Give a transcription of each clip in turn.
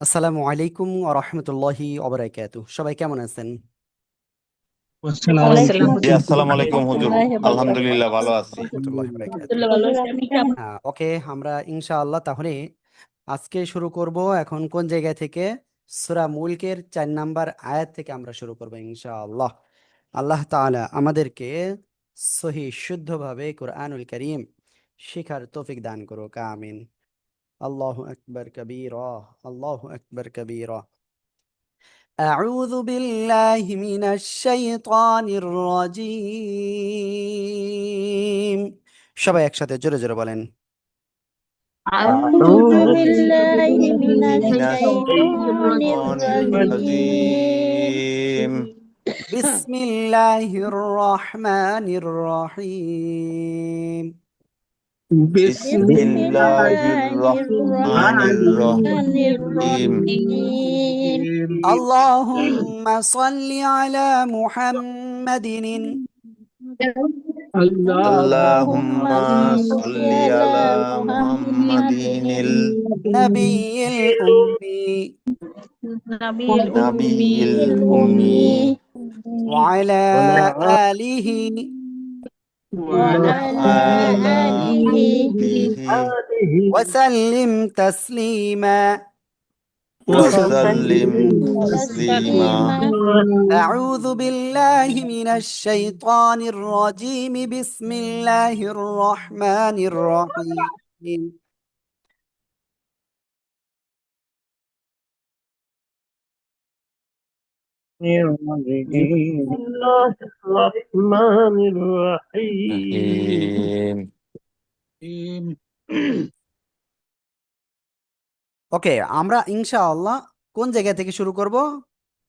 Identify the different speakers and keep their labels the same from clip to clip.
Speaker 1: আসসালামু আলাইকুম ওয়া রাহমাতুল্লাহি ওয়া বারাকাতুহু। সবাই কেমন আছেন?
Speaker 2: আসসালাম।
Speaker 3: ওয়ালাইকুম
Speaker 4: জি,
Speaker 3: আসসালাম
Speaker 4: আসসালামু আলাইকুম হুজুর।
Speaker 3: রহমতুল্লাহি ওয়া বারাকাতুহু।
Speaker 4: আলহামদুলিল্লাহ ভালো আছি।
Speaker 1: রাহমাতুল্লাহি ওয়া বারাকাতুহু।
Speaker 3: আলহামদুলিল্লাহ ভালো আছি। আপনি কেমন?
Speaker 1: ওকে, আমরা ইনশাআল্লাহ তাহলে আজকে শুরু করব। এখন কোন জায়গা থেকে? সূরা মুলকের ৪ নাম্বার আয়াত থেকে আমরা শুরু করব ইনশাআল্লাহ। আল্লাহ তাআলা আমাদেরকে সহি শুদ্ধভাবে কোরআনুল কারীম শেখার তৌফিক দান করুক। আমিন। আল্লাহু আকবার কাবীরা। আল্লাহু আকবার কাবীরা। أعوذ بالله من الشيطان الرجيم সবাই একসাথে জোরে জোরে বলেন।
Speaker 3: আউযু
Speaker 2: أعوذ
Speaker 3: বিল্লাহি মিনাশ
Speaker 4: মিনাশ
Speaker 3: শাইতানির
Speaker 4: শাইতানির
Speaker 3: রাজীম।
Speaker 4: রাজিম।
Speaker 1: বিসমিল্লাহির রহমানির রহিম।
Speaker 2: بسم الله
Speaker 4: বিসমিল্লাহির
Speaker 3: বিসমিল্লাহির
Speaker 2: الرحمن
Speaker 4: রহমানির
Speaker 3: রহমানির
Speaker 4: রহিম।
Speaker 3: রহিম।
Speaker 2: الرحيم.
Speaker 1: আল্লাহুম্মা সাল্লি আলা মুহাম্মাদিন
Speaker 2: اللهم
Speaker 3: আল্লাহুম্মা
Speaker 4: আল্লাহুম্মা
Speaker 3: সাল্লি
Speaker 4: সাল্লি
Speaker 3: আলা
Speaker 4: আলা
Speaker 3: মুহাম্মাদিন
Speaker 4: মুহাম্মাদিনিল
Speaker 1: নবিয়্যিল উম্মি
Speaker 3: নাবিল
Speaker 4: নাবিয়িল
Speaker 3: উম্মিল
Speaker 4: উম্মি
Speaker 3: উম্মি
Speaker 1: ওয়া আলা
Speaker 2: وعلى
Speaker 1: আলিহি
Speaker 3: ওয়া
Speaker 4: ওয়া
Speaker 3: আলা
Speaker 4: আলা
Speaker 3: আলিহি
Speaker 4: আলিহি
Speaker 2: آله
Speaker 1: ওয়া সাল্লিম তাসলিমা।
Speaker 4: ওয়া
Speaker 2: وسلم
Speaker 4: সাল্লিম
Speaker 3: ওয়াসাল্লিম
Speaker 4: তাসলিমা।
Speaker 3: তাসলিমা।
Speaker 1: أعوذ بالله من الشيطان الرجيم. بسم الله الرحمن الرحيم.
Speaker 2: بسم الله الرحمن الرحيم.
Speaker 4: রহিম।
Speaker 1: ওকে, আমরা ইনশাআল্লাহ কোন জায়গা থেকে শুরু করব?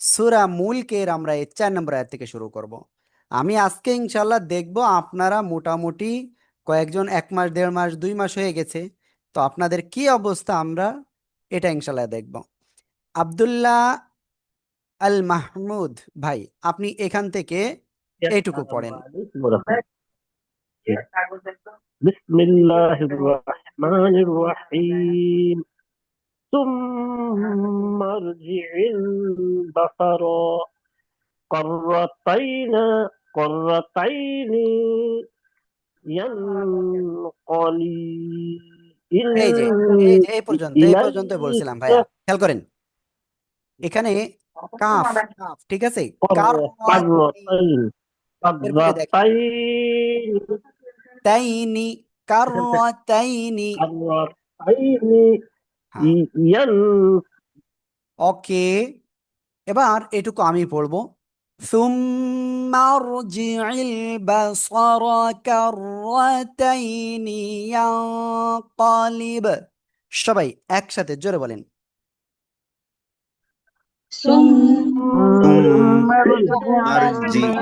Speaker 1: সূরা মুলকের আমরা এই ৪ নম্বর আয়াত থেকে শুরু করব। আমি আজকে ইনশাআল্লাহ দেখব আপনারা মোটামুটি কয়েকজন ১ মাস ১.৫ মাস ২ মাস হয়ে গেছে, তো আপনাদের কি অবস্থা আমরা এটা ইনশাআল্লাহ দেখব। আব্দুল্লাহ আল মাহমুদ ভাই, আপনি এখান থেকে এইটুকু পড়েন।
Speaker 2: بسم الله الرحمن الرحيم. ثم ارجع البصر قرتين قرتين ينقلب
Speaker 1: এই যে এই পর্যন্ত বলছিলাম
Speaker 2: إليك
Speaker 1: ভাইয়া, খেয়াল করেন এখানে কাফ কাফ ঠিক আছে।
Speaker 2: قرتين
Speaker 1: এরপরে দেখেন
Speaker 2: قرتين
Speaker 1: তাইনি, কাররাতাইনি।
Speaker 2: قرتين
Speaker 1: হ্যাঁ,
Speaker 2: ين
Speaker 1: ওকে, এবার এটুকু আমি পড়বো। সুম্মা রজি'ল বাসারা কাররাতাইনি ইয়ানকালিব। সবাই একসাথে জোরে বলেন।
Speaker 4: ثم
Speaker 3: ثم ارجع
Speaker 4: أرجع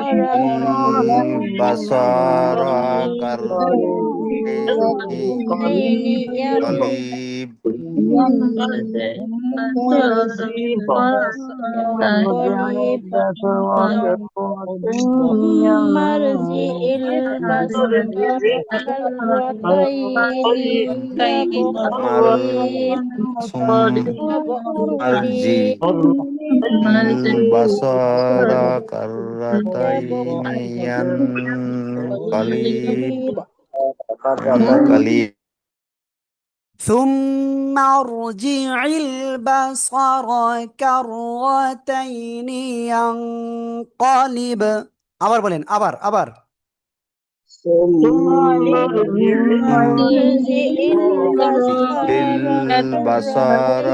Speaker 3: البصر
Speaker 4: البصر
Speaker 3: كرتين
Speaker 4: كالقليب
Speaker 3: ينقلب. ثم ارجع البصر كرتين ينقلب.
Speaker 4: ثم أرجع البصر كرتين ينقلب
Speaker 1: ثم ارجع البصر كرتين ينقلب। আবার বলেন, আবার আবার।
Speaker 2: ثم
Speaker 3: ارجع البصر
Speaker 4: البصر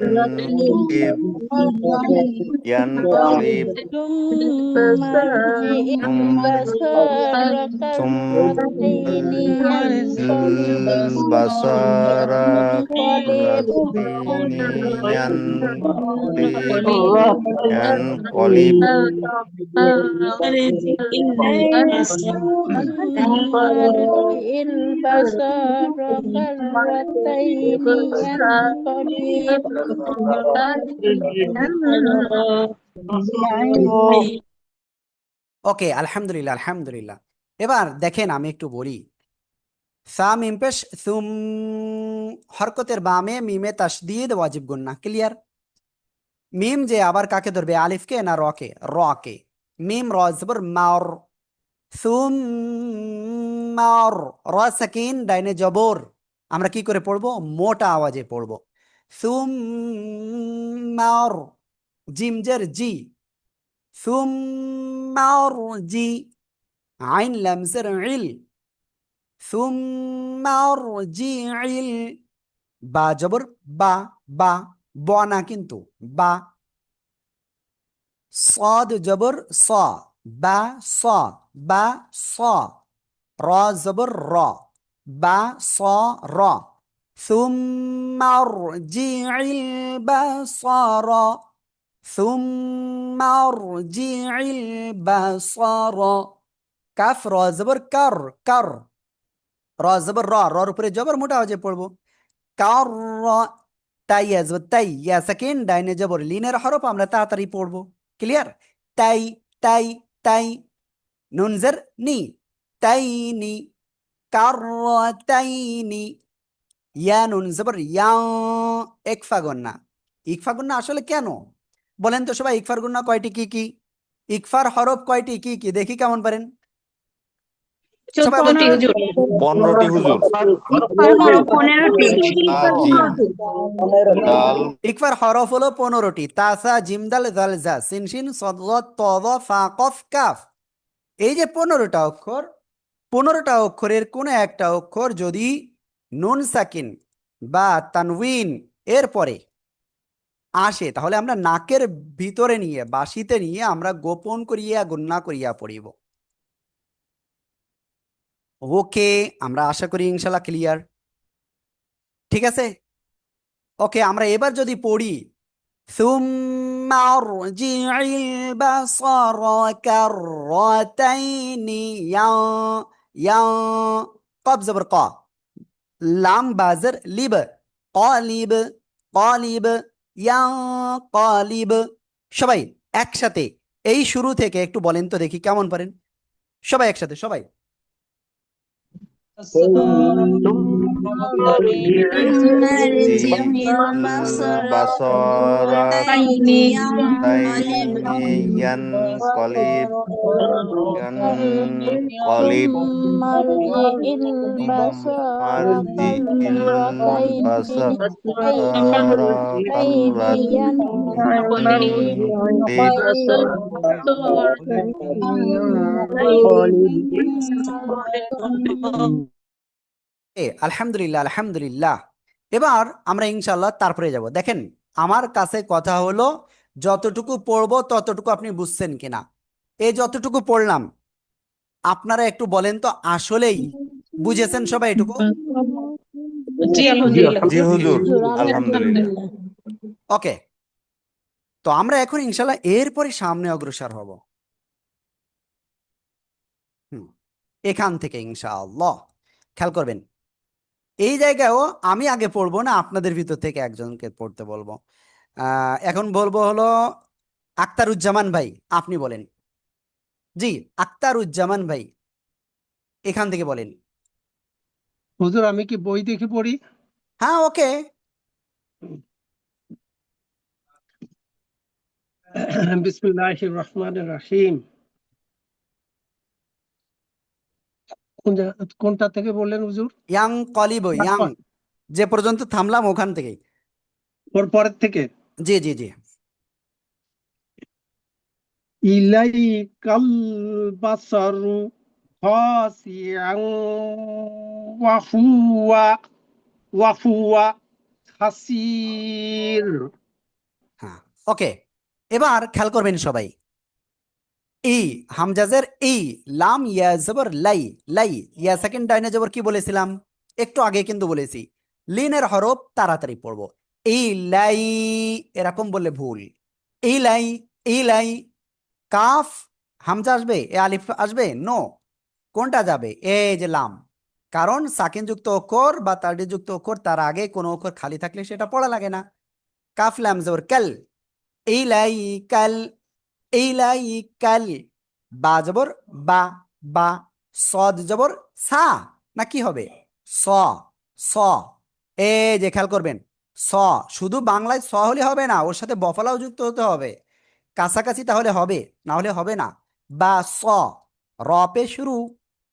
Speaker 3: كرتين ينقلب.
Speaker 4: ينقلب
Speaker 3: ثم ارجع البصر
Speaker 4: ثم
Speaker 3: كرتين ينقلب.
Speaker 4: البصر
Speaker 3: ينقلب
Speaker 4: كرتين ينقلب
Speaker 3: ثم ارجع البصر كرتين ينقلب.
Speaker 1: ওকে, আলহামদুলিল্লাহ আলহামদুলিল্লাহ। এবার দেখেন আমি একটু বলি, সা মিম পেশ সুম, হরকতের বামে মিমে তাসদিদ ওয়াজিব গুন্না, ক্লিয়ার? মিম যে আবার কাকে ধরবে, আলিফকে না রকে? রকে। মিম র জবর মার, সুম মার, র সাকিন ডাইনে জবর, আমরা কি করে পড়বো? মোটা আওয়াজে পড়বো। সুম মার, জিম জের জি, সুম মার জি, আইন লাম জের ইল, সুম মার জি ইল, বা জবর বা, বা ব না কিন্তু, বা। صاد জবর স, বা স, বা স, র জবর র, বা স র, ثم ارجع البصر، ثم ارجع البصر، কাফ র জবর কার, কার, র জবর র, রর উপরে জবর মোটা আওয়াজে পড়বো। কার, তাই আসবো, তাই ইয়া সেকেন্ড ডাইনে জবর, লিনের হরফ আমরা তাড়াতাড়ি পড়বো, ক্লিয়ার? তাই, তাই, তাই, নুনজের নি, তাই নি, কার তাই নি, ইয়া নুন জবর ইয়া, ইকফা গন্না। ইকফা গন্না আসলে কেন বলেন তো সবাই? ইকফার গুন্না কয়টি, কি কি? ইকফার হরফ কয়টি, কি কি? দেখি কেমন পারেন সবাই বলতে।
Speaker 3: 15টি হুজুর।
Speaker 4: 15টি হুজুর।
Speaker 3: ইকফার 15টি।
Speaker 4: তা জিম দাল
Speaker 1: ইকফার হরফ হলো 15টি। তাসা জিম দাল জাল জা সিন শিন সদ গদ ত দ ফা কফ কাফ। এই যে 15টা অক্ষর, 15টা অক্ষরের কোনো একটা অক্ষর যদি নুন সাকিন বা তানউইন এর পরে আসে, তাহলে আমরা নাকের ভিতরে নিয়ে, বাঁশিতে নিয়ে আমরা গোপন করিয়া গুন্না করিয়া পড়িব। ওকে, আমরা আশা করি ইনশাল্লাহ ক্লিয়ার, ঠিক আছে? ওকে, আমরা এবার যদি পড়ি, ثم ارجع البصر كرتين ين قاب زبر قا، লাম বাজের লিব, قالب قالب ينقلب। সবাই একসাথে এই শুরু থেকে একটু বলেন তো দেখি কেমন পারেন, সবাই একসাথে, সবাই।
Speaker 4: জিম বাসরা তাইনি ইয়ান কলিব ইয়ান কলিব মারজি ইল বাসরা কাররাতাইনি
Speaker 1: আলহামদুলিল্লাহ, আলহামদুলিল্লাহ। এবার আমরা ইনশাল্লাহ তারপরে যাব। দেখেন, আমার কাছে কথা হলো যতটুকু পড়বো ততটুকু আপনি বুঝছেন কিনা। এই যতটুকু পড়লাম আপনারা একটু বলেন তো আসলেই বুঝেছেন সবাই এটুকু?
Speaker 3: জি
Speaker 4: জি হুজুর,
Speaker 3: হুজুর,
Speaker 4: আলহামদুলিল্লাহ।
Speaker 3: আলহামদুলিল্লাহ।
Speaker 1: ওকে, তো আমরা এখন ইনশাল্লাহ এরপরে সামনে অগ্রসর হব। হুম, এখান থেকে ইনশাআল্লাহ খেয়াল করবেন, এই জায়গায়ও আমি আগে পড়বো না, আপনাদের ভিতর থেকে একজনকে পড়তে বলবো। এখন বলবো হলো আক্তারুজ্জামান ভাই, আপনি বলেন। জি, আক্তারুজ্জামান ভাই এখান থেকে বলেন।
Speaker 5: হুজুর আমি কি বই দেখে পড়ি?
Speaker 1: হ্যাঁ, ওকে।
Speaker 5: বিসমিল্লাহির রহমানির রহিম। কোনটা থেকে বললেন হুজুর?
Speaker 1: ইয়াং কলিব, ইয়াং,
Speaker 5: তারপর
Speaker 1: যে পর্যন্ত থামলাম ওখান থেকে।
Speaker 5: ওর পরের থেকে
Speaker 1: জি জি জি।
Speaker 5: ইলাইকাল বাসারু খাসিআন ওয়াহুয়া ওয়াহুয়া হাসির।
Speaker 1: হ্যাঁ, ওকে। এবার খেয়াল করবেন সবাই, ই হামজাজের ই, লাম ইয়া জবর লাই, লাই ইয়া সেকেন্ড ডাইনে জবর, কি বলেছিলাম একটু আগে কিন্তু বলেছি, লিনের হরফ তাড়াতাড়ি পড়বো। এই লাই, এরকম বললে ভুল। এই লাই, এই লাই, কাফ হামজা আসবে, এ আলিফ আসবে, নো, কোনটা যাবে? এই যে লাম। কারণ সাকিন যুক্ত অক্ষর বা তারডি যুক্ত অক্ষর, তার আগে কোনো অক্ষর খালি থাকলে সেটা পড়া লাগে না। কাফ লাম জবর কাল, এই লাই কাল, এই লাই কাল, বা জবর বা, বা, সদ জবর সা, না কি হবে? স স এই যে খেয়াল করবেন, স শুধু বাংলায় স হলে হবে না, ওর সাথে বফলাও যুক্ত হতে হবে, কাছাকাছি তাহলে হবে, না হলে হবে না। বা স, র পে শুরু।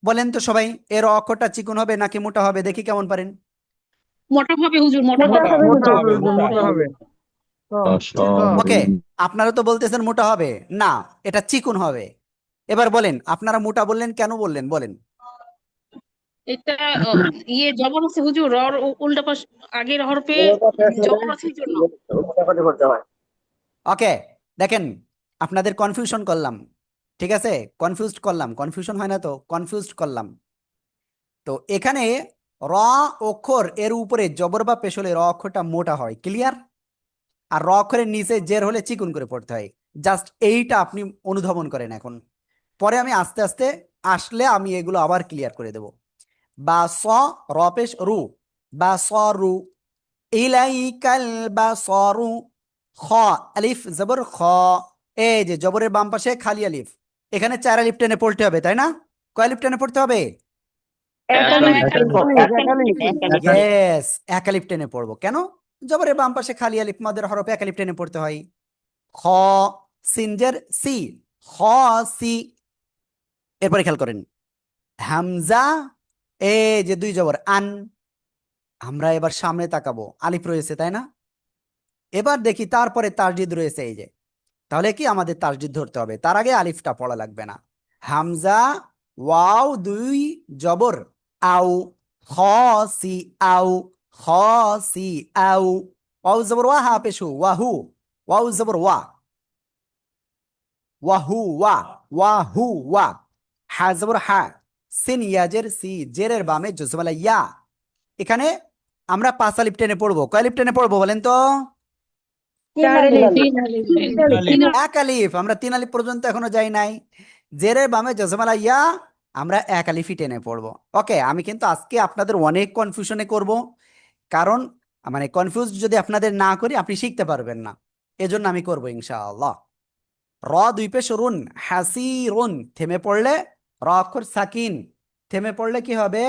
Speaker 1: বলেন তো সবাই, এর অক্ষরটা চিকন হবে নাকি মোটা হবে, দেখি কেমন পারেন।
Speaker 3: মোটা হবে হুজুর, মোটা
Speaker 2: মোটা
Speaker 3: হবে।
Speaker 2: মোটা হবে মোটা হবে
Speaker 1: ওকে, আপনারা তো বলতেছেন মোটা হবে, না এটা চিকন হবে। এবার বলেন, আপনারা মোটা বললেন কেন বললেন বলেন।
Speaker 3: এটা জবর আছে হুজুর, রর উল্টা পাশ আগের হরফে জবর আছে এই জন্য।
Speaker 2: করতে হয়।
Speaker 1: ওকে, দেখেন আপনাদের কনফিউশন করলাম, ঠিক আছে, কনফিউজড করলাম, কনফিউশন হয় না তো, কনফিউজড করলাম। তো এখানে র অক্ষর এর উপরে জবর বা পেশ হলে র অক্ষরটা মোটা হয়, ক্লিয়ার। আর র অক্ষরের নিচে জের হলে চিকুন করে পড়তে হয়। জাস্ট এইটা আপনি অনুধাবন করেন এখন, পরে আমি আস্তে আস্তে আসলে আমি এগুলো আবার ক্লিয়ার করে দেব। বা স, র পেশ রু, বা স রু, ইলাইকাল বাসারু, খ আলিফ জবর খ, এই যে জবরের বাম পাশে খালি আলিফ, এখানে 4 আলিফ টেনে পড়তে হবে, তাই না? কয় আলিফ টেনে পড়তে হবে? ইয়েস, 1 আলিফ টেনে পড়বো। কেন? জবরের বাম পাশে খালি আলিফ মাদের হরফ 1 আলিফ টেনে পড়তে হয়। খ, সিনজের সি, খ সি। এরপরে খেয়াল করেন, হামজা, এই যে 2 জবর আন, আমরা এবার সামনে তাকাবো, আলিফ রয়েছে তাই না? এবার দেখি তারপরে তাসদিদ রয়েছে, এই যে, তাহলে কি আমাদের তাসদিদ ধরতে হবে, তার আগে আলিফটা পড়া লাগবে না। হামজা, ওয়াও 2 জবর আউ, খ সি আউ, খ সি আউ, ওয়াও জবর ওয়া, হা পেশু ওয়াহু, ওয়াও জবর ওয়া, ওয়াহু ওয়া, ওয়াহু ওয়া, হা জবর হা, সিন ইয়াজের সি, জেরের বামে জজমালা ইয়া। এখানে আমরা 5 আলিফ টেনে পড়বো, কয় আলিফ টেনে পড়বো বলেন তো? 1 আলিফ, আমরা 3 আলিফ পর্যন্ত এখনো যাই নাই। জেরের বামে জজমালা ইয়া, আমরা 1 আলিফই টেনে পড়বো। ওকে, আমি কিন্তু আজকে আপনাদের অনেক কনফিউশনে করব, কারণ মানে কনফিউজ যদি আপনাদের না করি আপনি শিখতে পারবেন না, এজন্য আমি করবো ইনশাআল্লাহ। র 2 পেশ রুন, হাসিরুন, থেমে পড়লে র অক্ষর সাকিন, থেমে পড়লে কি হবে,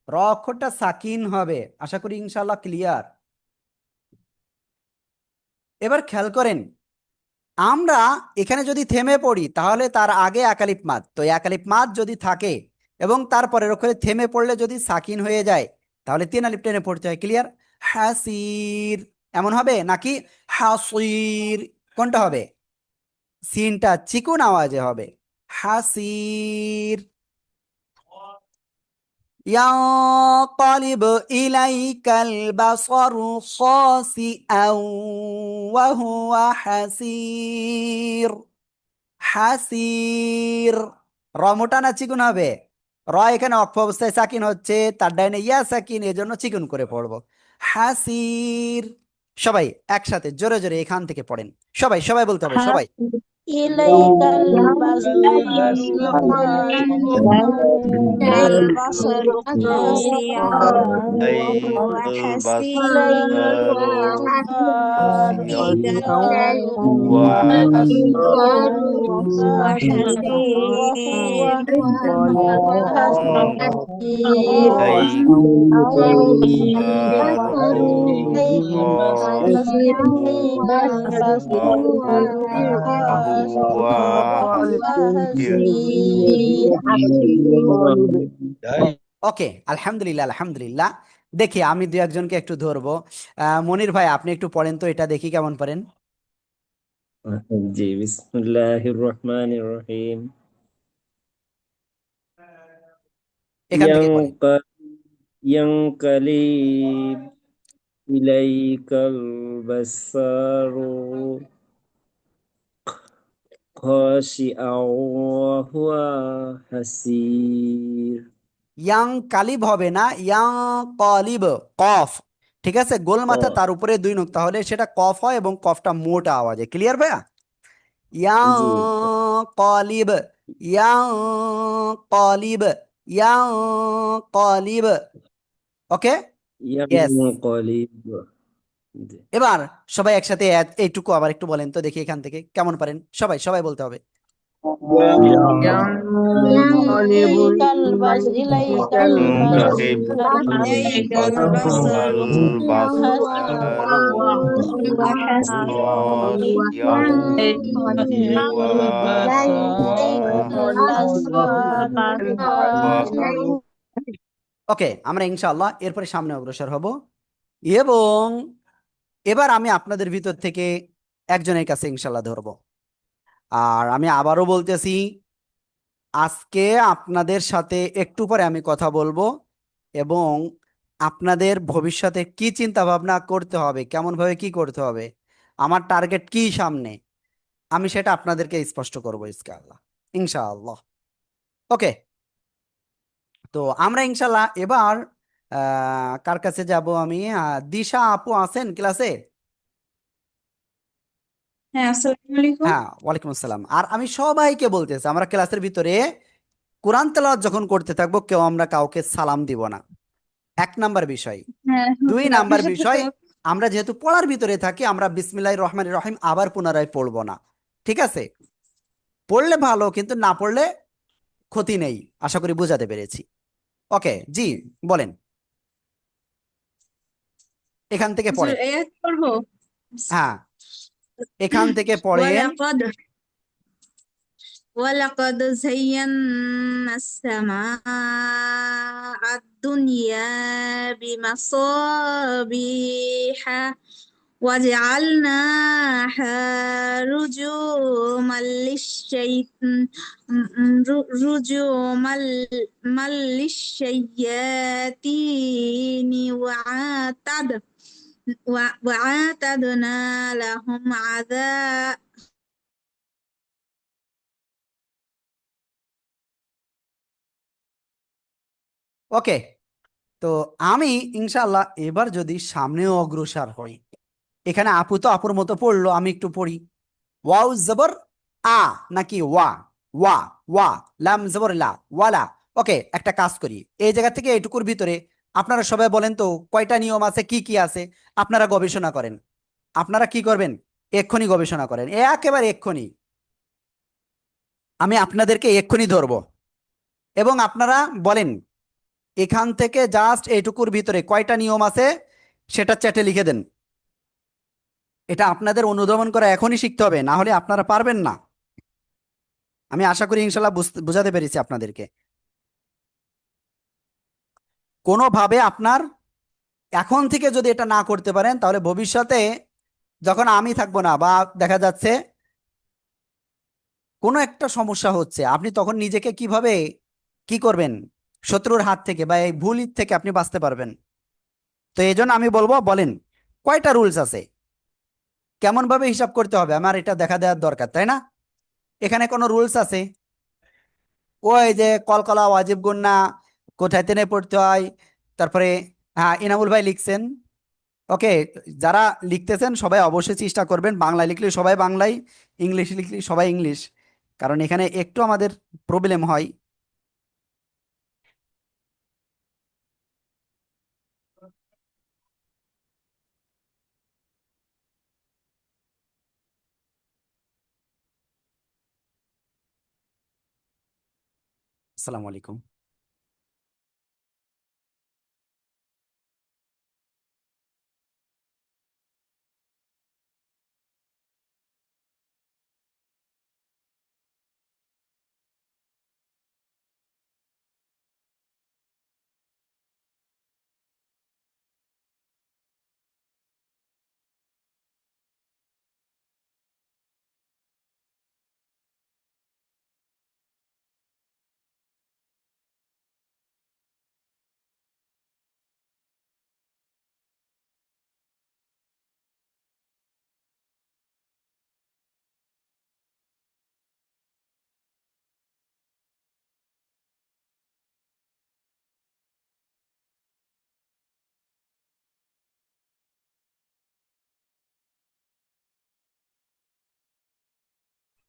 Speaker 1: র অক্ষরটা সাকিন হবে। আশা করি ইনশাআল্লাহ ক্লিয়ার। এবার খেয়াল করেন, আমরা এখানে যদি থেমে পড়ি তাহলে তার আগে 1 আলিফ মাদ, তো 1 আলিফ মাদ যদি থাকে এবং তারপরের অক্ষরে থেমে পড়লে যদি সাকিন হয়ে যায় তাহলে 3 আলিফ টেনে পড়তে হয়, ক্লিয়ার। হাসির এমন হবে নাকি হাসির, কোনটা হবে? সিনটা চিকুন আওয়াজে হবে, হাসির। ينقلب إليك البصر خاسئا وهو حسير, হাসির। র মোটা না চিকুন হবে? র এখানে অক্ষ অবস্থায় সাকিন হচ্ছে, তার ডাইনে ইয়া সাকিন, এজন্য চিকুন করে পড়বো, হাসির। সবাই একসাথে জোরে জোরে এখান থেকে পড়েন, সবাই সবাই বলতে হবে, সবাই।
Speaker 6: إليك البصر خاسئا وهو حسير
Speaker 1: ওকে, আলহামদুলিল্লাহ আলহামদুলিল্লাহ। দেখি আমি দু একজনকে একটু ধরবো। মনির ভাই আপনি একটু পড়েন তো, এটা দেখি কেমন পারেন।
Speaker 7: জি, বিসমিল্লাহির রহমানির রহিম।
Speaker 1: এখান থেকে পড়েন।
Speaker 7: ইয়ানকালিব ইলাইকাল বাসারু খাশিআও ওয়া হুয়া হাসির।
Speaker 1: ইয়াং কালিব হবে না, ইয়াং কলিব, কফ, ঠিক আছে, গোল মাথা তার উপরে 2 নুক্তা হলে সেটা কফ হয় এবং কফটা মোটা আওয়াজে, ক্লিয়ার ভাইয়া? ইয়াং
Speaker 7: জি,
Speaker 1: কলিব, ইয়াং কলিব, ইয়াং কলিব। ওকে, ইয়েস।
Speaker 7: ইয়ানকালিব। জি।
Speaker 1: এবার সবাই একসাথে এইটুকু আবার একটু বলেন তো দেখি, এখান থেকে কেমন পারেন, সবাই সবাই বলতে হবে।
Speaker 2: ينقلب
Speaker 6: إليك
Speaker 4: ينقلب
Speaker 6: البصر
Speaker 4: البصر وهو يرجع
Speaker 1: ওকে, আমরা ইনশাআল্লাহ এরপরে সামনে অগ্রসর হব এবং এবার আমি আপনাদের ভিতর থেকে একজনের কাছে ইনশাআল্লাহ ধরবো। আর আমি আবারও বলতেছি, আজকে আপনাদের সাথে একটু পরে আমি কথা বলবো এবং আপনাদের ভবিষ্যতে কি চিন্তা ভাবনা করতে হবে, কেমন ভাবে কি করতে হবে, আমার টার্গেট কি সামনে, আমি সেটা আপনাদেরকে স্পষ্ট করবো ইনশাআল্লাহ ইনশাআল্লাহ। ওকে, তো আমরা ইনশাআল্লাহ এবার কার কাছে যাব? আমি দিশা আপু আছেন ক্লাসে?
Speaker 6: হ্যাঁ, আসসালামু আলাইকুম।
Speaker 1: হ্যাঁ, ওয়ালাইকুম আসসালাম। আর আমি সবাইকে বলতেছি, আমরা ক্লাসের ভিতরে কোরআন তেলাওয়াত যখন করতে থাকবো কেউ আমরা কাউকে সালাম দিব না, 1 নাম্বার বিষয়।
Speaker 6: হ্যাঁ,
Speaker 1: 2 নাম্বার
Speaker 6: আপনার সাথে
Speaker 1: বিষয়,
Speaker 6: তো
Speaker 1: আমরা যেহেতু পড়ার ভিতরে থাকি, আমরা বিসমিল্লাহির রহমানির রহিম আবার পুনরায় পড়বো না, ঠিক আছে? পড়লে ভালো, কিন্তু না পড়লে ক্ষতি নেই। আশা করি বোঝাতে পেরেছি। ওকে, জি বলেন, এখান থেকে
Speaker 6: হুজুর
Speaker 1: পড়েন।
Speaker 6: আয়াত পড়বো।
Speaker 1: হ্যাঁ, এখান থেকে পড়েন।
Speaker 6: ولقد زينا السماء الدنيا بمصابيح وجعلناها رجوما للشياطين وأعتدنا لهم عذاب
Speaker 1: ওকে, তো আমি ইনশাআল্লাহ এবার যদি সামনেও অগ্রসর হই, এখানে আপু তো আপুর মতো পড়লো, আমি একটু পড়ি। ওয়াও জবর আ নাকি ওয়া? ওয়া, ওয়া, লাম জবর লা, ওয়ালা। ওকে, একটা কাজ করি, এই জায়গা থেকে এটুকুর ভিতরে আপনারা সবাই বলেন তো কয়টা নিয়ম আছে, কি কি আছে, আপনারা গবেষণা করেন। আপনারা কি করবেন? এক্ষুনি গবেষণা করেন, একেবারে এক্ষুনি। আমি আপনাদেরকে এক্ষুনি ধরবো এবং আপনারা বলেন এখান থেকে জাস্ট এইটুকুর ভিতরে কয়টা নিয়ম আছে সেটা চ্যাটে লিখে দেন। এটা আপনাদের অনুধাবন করা এখনই শিখতে হবে, না হলে আপনারা পারবেন না। আমি আশা করি ইনশাল্লাহ বুঝাতে পেরেছি আপনাদেরকে। কোনোভাবে আপনার এখন থেকে যদি এটা না করতে পারেন, তাহলে ভবিষ্যতে যখন আমি থাকবো না বা দেখা যাচ্ছে কোনো একটা সমস্যা হচ্ছে, আপনি তখন নিজেকে কিভাবে কি করবেন, শত্রুর হাত থেকে বা এই ভুল থেকে আপনি বাঁচতে পারবেন। তো এই জন্য আমি বলবো, বলেন কয়টা রুলস আছে, কেমন ভাবে হিসাব করতে হবে, আমার এটা দেখা দেওয়ার দরকার, তাই না? এখানে কোনো রুলস আছে? ওই যে কলকলা ওয়াজিব গুন্না কোথায় টেনে পড়তে হয়, তারপরে হ্যাঁ ইনামুল ভাই লিখছেন। ওকে, যারা লিখতেছেন সবাই অবশ্যই চেষ্টা করবেন, বাংলায় লিখলে সবাই বাংলায়, ইংলিশ লিখলে সবাই ইংলিশ, কারণ এখানে একটু আমাদের প্রবলেম হয়। আসসালামু আলাইকুম।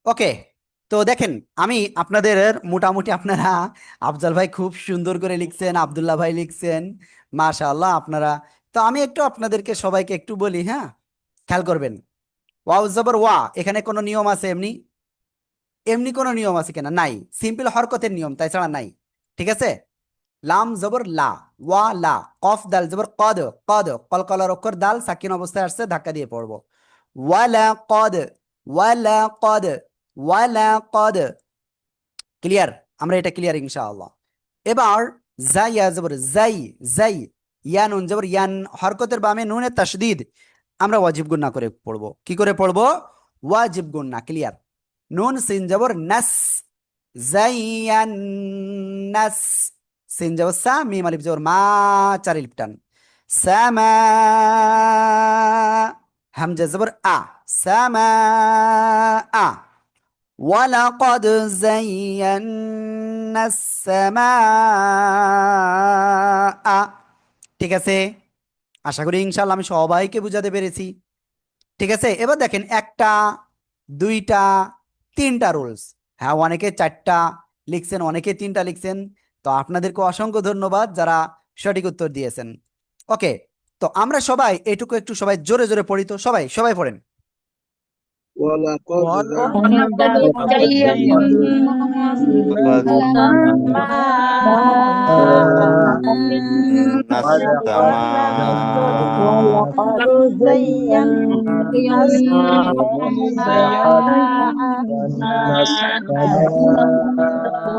Speaker 1: ওকে, তো দেখেন, আমি আপনাদের মোটামুটি আপনারা, আফজাল ভাই খুব সুন্দর করে লিখছেন, আব্দুল্লাহ ভাই লিখছেন, মাশাআল্লাহ আপনারা। তো আমি একটু আপনাদেরকে সবাইকে একটু বলি, হ্যাঁ খেয়াল করবেন। ওয়াও জবর ওয়া, এখানে কোনো নিয়ম আছে এমনি? এমনি কোনো নিয়ম আছে কিনা? নাই, সিম্পল হরকতের নিয়ম, তাই ছাড়া নাই। ঠিক আছে, লাম জবর লা, ওয়া লা, কফ দাল জবর কদ, কদ কলকলার অক্ষর দাল সাকিন অবস্থায় আসছে, ধাক্কা দিয়ে পড়বো। ওয়ালা কদ, ওয়ালা কদ, ওয়ালা কদ। ক্লিয়ার? আমরা এটা ক্লিয়ার ইনশাআল্লাহ। এবার জাইয়া জবর জাই, জাই, ইয়া নুন জবর ইয়ান, হরকতের বামে নুনের তাসদীদ, আমরা ওয়াজিব গুন্না করে পড়বো। কি করে পড়বো? ওয়াজিব গুন্না। ক্লিয়ার? নুন সিন জবর নাস, জাইয়ান নাস, সিন জবর সা, মিম আলিফ জবর মা, চার আলিফ টান, সামা, হামজা জবর আ, সামা আ, ওয়ালাকাদ যায়্যান্না সামাআ। ঠিক আছে, আশা করি ইনশাআল্লাহ আমি সবাইকে বুঝাতে পেরেছি। ঠিক আছে, এবার দেখেন একটা, দুইটা, তিনটা রুলস। হ্যাঁ, অনেকে চারটা লিখছেন, অনেকে তিনটা লিখছেন। তো আপনাদেরকে অসংখ্য ধন্যবাদ যারা সঠিক উত্তর দিয়েছেন। ওকে, তো আমরা সবাই এটুকু একটু সবাই জোরে জোরে পড়ি তো, সবাই সবাই পড়েন।
Speaker 2: ولقد
Speaker 3: ولقد
Speaker 2: زينا
Speaker 3: زينا
Speaker 4: لقد السماء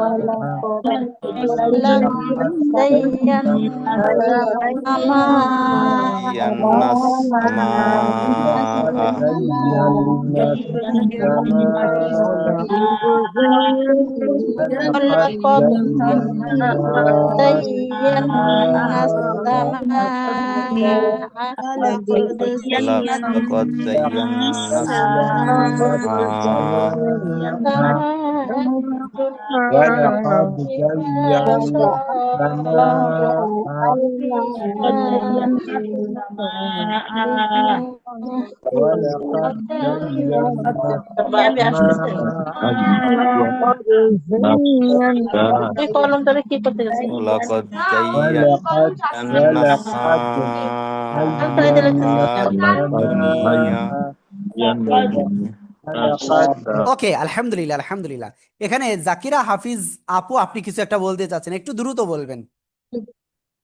Speaker 2: ولقد زينا
Speaker 4: زينا السماء
Speaker 2: ولقد
Speaker 6: زينا السماء ولقد زينا
Speaker 4: لقد زينا السماء
Speaker 2: ولقد زينا ولقد
Speaker 3: ওই কলমটারে কি করতে গেছে?
Speaker 4: ولقد
Speaker 2: ولقد
Speaker 4: زينا السماء الدنيا
Speaker 1: ওকে, আলহামদুলিল্লাহ আলহামদুলিল্লাহ। এখানে জাকিরা হাফিজ আপু, আপনি কিছু একটা বলতে চাচ্ছেন, একটু দ্রুত বলবেন।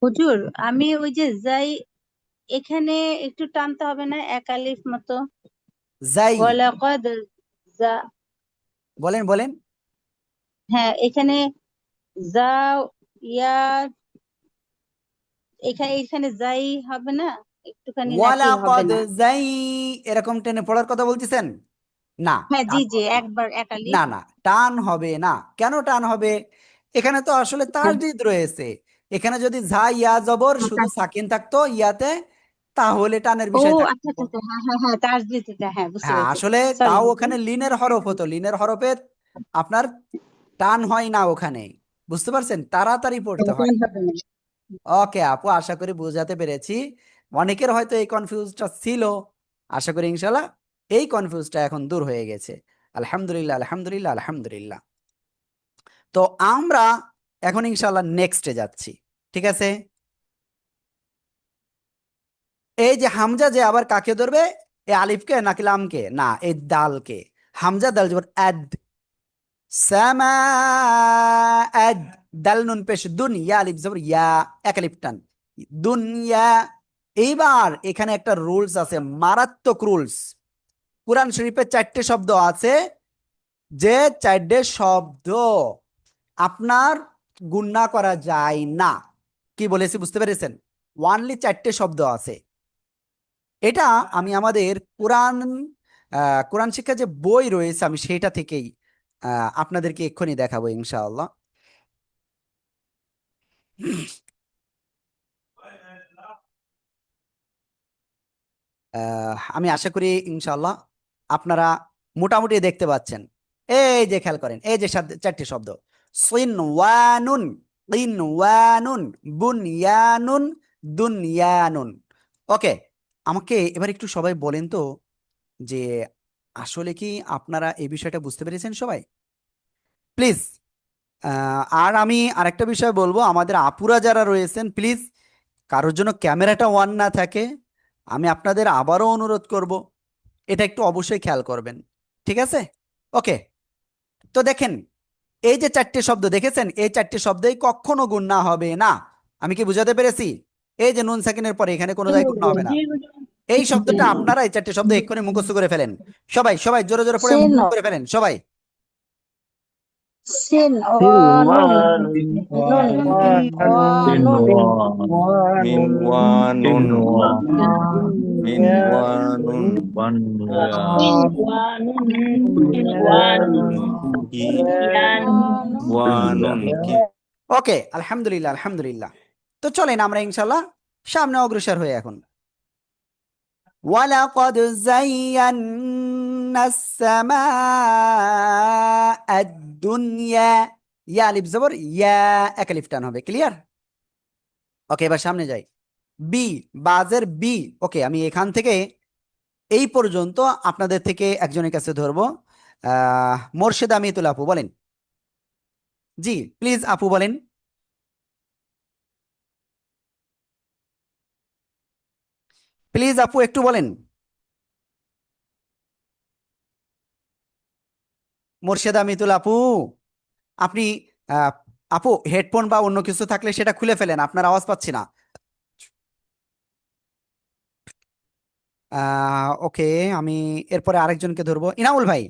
Speaker 6: হুজুর, আমি ওই যে যাই, এখানে একটু টানতে হবে না, এক আলিফ মতো?
Speaker 1: যাই,
Speaker 6: ওয়ালাকাদ যা,
Speaker 1: বলেন বলেন।
Speaker 6: হ্যাঁ এখানে যা, ইয়া, এখানে যাই হবে না একটুখানি, নাকি হবে
Speaker 1: ওয়ালাকাদ
Speaker 6: না?
Speaker 1: যাই, এরকম টেনে পড়ার কথা বলতেছেন? না,
Speaker 6: হ্যাঁ জি
Speaker 1: টান
Speaker 6: জি,
Speaker 1: হবে না।
Speaker 6: একবার এক আলিফ।
Speaker 1: না না, টান হবে না। কেন টান হবে? এখানে তো আসলে তাসদীদ রয়েছে। এখানে যদি ঝা ইয়া জবর শুধু সাকিন থাকতো ইয়াতে, তাহলে টানের
Speaker 6: ও
Speaker 1: বিষয়
Speaker 6: আচ্ছা
Speaker 1: থাকতো।
Speaker 6: আচ্ছা আচ্ছা, হ্যাঁ হ্যাঁ হ্যাঁ, তাসদীদ, হ্যাঁ বুঝতে
Speaker 1: হ্যাঁ,
Speaker 6: পেরেছি।
Speaker 1: আসলে
Speaker 6: সরি
Speaker 1: তাও
Speaker 6: হুজুর।
Speaker 1: ওখানে লিনের হরফ হতো, লিনের হরফের আপনার টান হয় না ওখানে। বুঝতে পারছেন? তাড়াতাড়ি পড়তে হয়।
Speaker 6: টান হবে না।
Speaker 1: ওকে আপু, আশা করি বোঝাতে পেরেছি। অনেকের হয়তো এই কনফিউজটা ছিল, আশা করি ইনশাল্লাহ এই কনফিউজটা এখন দূর হয়ে গেছে। আলহামদুলিল্লাহ আলহামদুলিল্লাহ আলহামদুলিল্লাহ। তো আমরা এখন ইনশাল্লাহ নেক্সটে যাচ্ছি। ঠিক আছে, এই যে হামজা যে আবার কাকে ধরবে? এই আলিফকে নাকি লামকে? না, এই দালকে। হামজা দাল জবর আদ, সামা আদ, দাল নুন পেশ দুনিয়া, আলিফ জবর ইয়া, এক আলিফ টান, দুনিয়া। এইবার এখানে একটা রুলস আছে, মারাত্মক রুলস। কোরআন শরীফে 4টে শব্দ আছে, যে 4টে শব্দ আপনার গুণনা করা যায় না। কি বলেছি বুঝতে পেরেছেন? ওয়ানলি 4টে শব্দ আছে। এটা আমি আমাদের কোরআন শিক্ষা যে বই রয়েছে, আমি সেটা থেকেই আপনাদেরকে এক্ষুনি দেখাবো ইনশাআল্লাহ। আমি আশা করি ইনশাআল্লাহ আপনারা মোটামুটি দেখতে পাচ্ছেন। এই যে খেয়াল করেন, এই যে 4টে শব্দ, সিনওয়ানুন, কিনওয়ানুন, বুনয়ানুন, দুনয়ানুন। ওকে, আমাকে এবার একটু সবাই বলেন তো যে আসলে কি আপনারা এই বিষয়টা বুঝতে পেরেছেন সবাই? প্লিজ। আর আমি আরেকটা বিষয় বলবো, আমাদের আপুরা যারা রয়েছেন, প্লিজ কারোর জন্য ক্যামেরাটা অন না থাকে, আমি আপনাদের আবারও অনুরোধ করব, এটা একটু অবশ্যই খেয়াল করবেন। ঠিক আছে? ওকে, তো দেখেন এই যে চারটে শব্দ দেখেছেন, এই চারটে শব্দই কখনো গুণনা হবে না। আমি কি বুঝাতে পেরেছি? এই যে নুন সাকিনের পরে এখানে কোনো জায়গায় গুণনা হবে না। এই শব্দটা আপনারা এই চারটে শব্দ এক্ষুনি মুখস্থ করে ফেলেন। সবাই সবাই জোরে জোরে পড়ে মুখস্থ করে ফেলেন সবাই।
Speaker 2: سنوان
Speaker 4: মিনওয়ানুন মিনওয়ানুন ওয়ানুন কি।
Speaker 1: ওকে, আলহামদুলিল্লাহ আলহামদুলিল্লাহ। তো চলেন আমরা ইনশাল্লাহ সামনে অগ্রসর হয়ে এখন। ওয়ালাকাদ যায়্যান্না السماء الدنيا, ইয়া আলিফ জবর ইয়া, এক আলিফ টান হবে। ক্লিয়ার? ওকে, এবার সামনে যাই। বি, বাজের বি। ওকে, আমি এখান থেকে এই পর্যন্ত আপনাদের থেকে একজনের কাছে ধরবো। মোর্শেদা মিতুল আপু বলেন। জি প্লিজ আপু বলেন। প্লিজ আপু একটু বলেন। মোর্শেদা মিতুল আপু, আপনি আহ, আপু হেডফোন বা অন্য কিছু থাকলে সেটা খুলে ফেলেন, আপনার আওয়াজ পাচ্ছি না। ওকে, আমি এরপরে আরেকজনকে ধরবো। ইনামুল ভাই,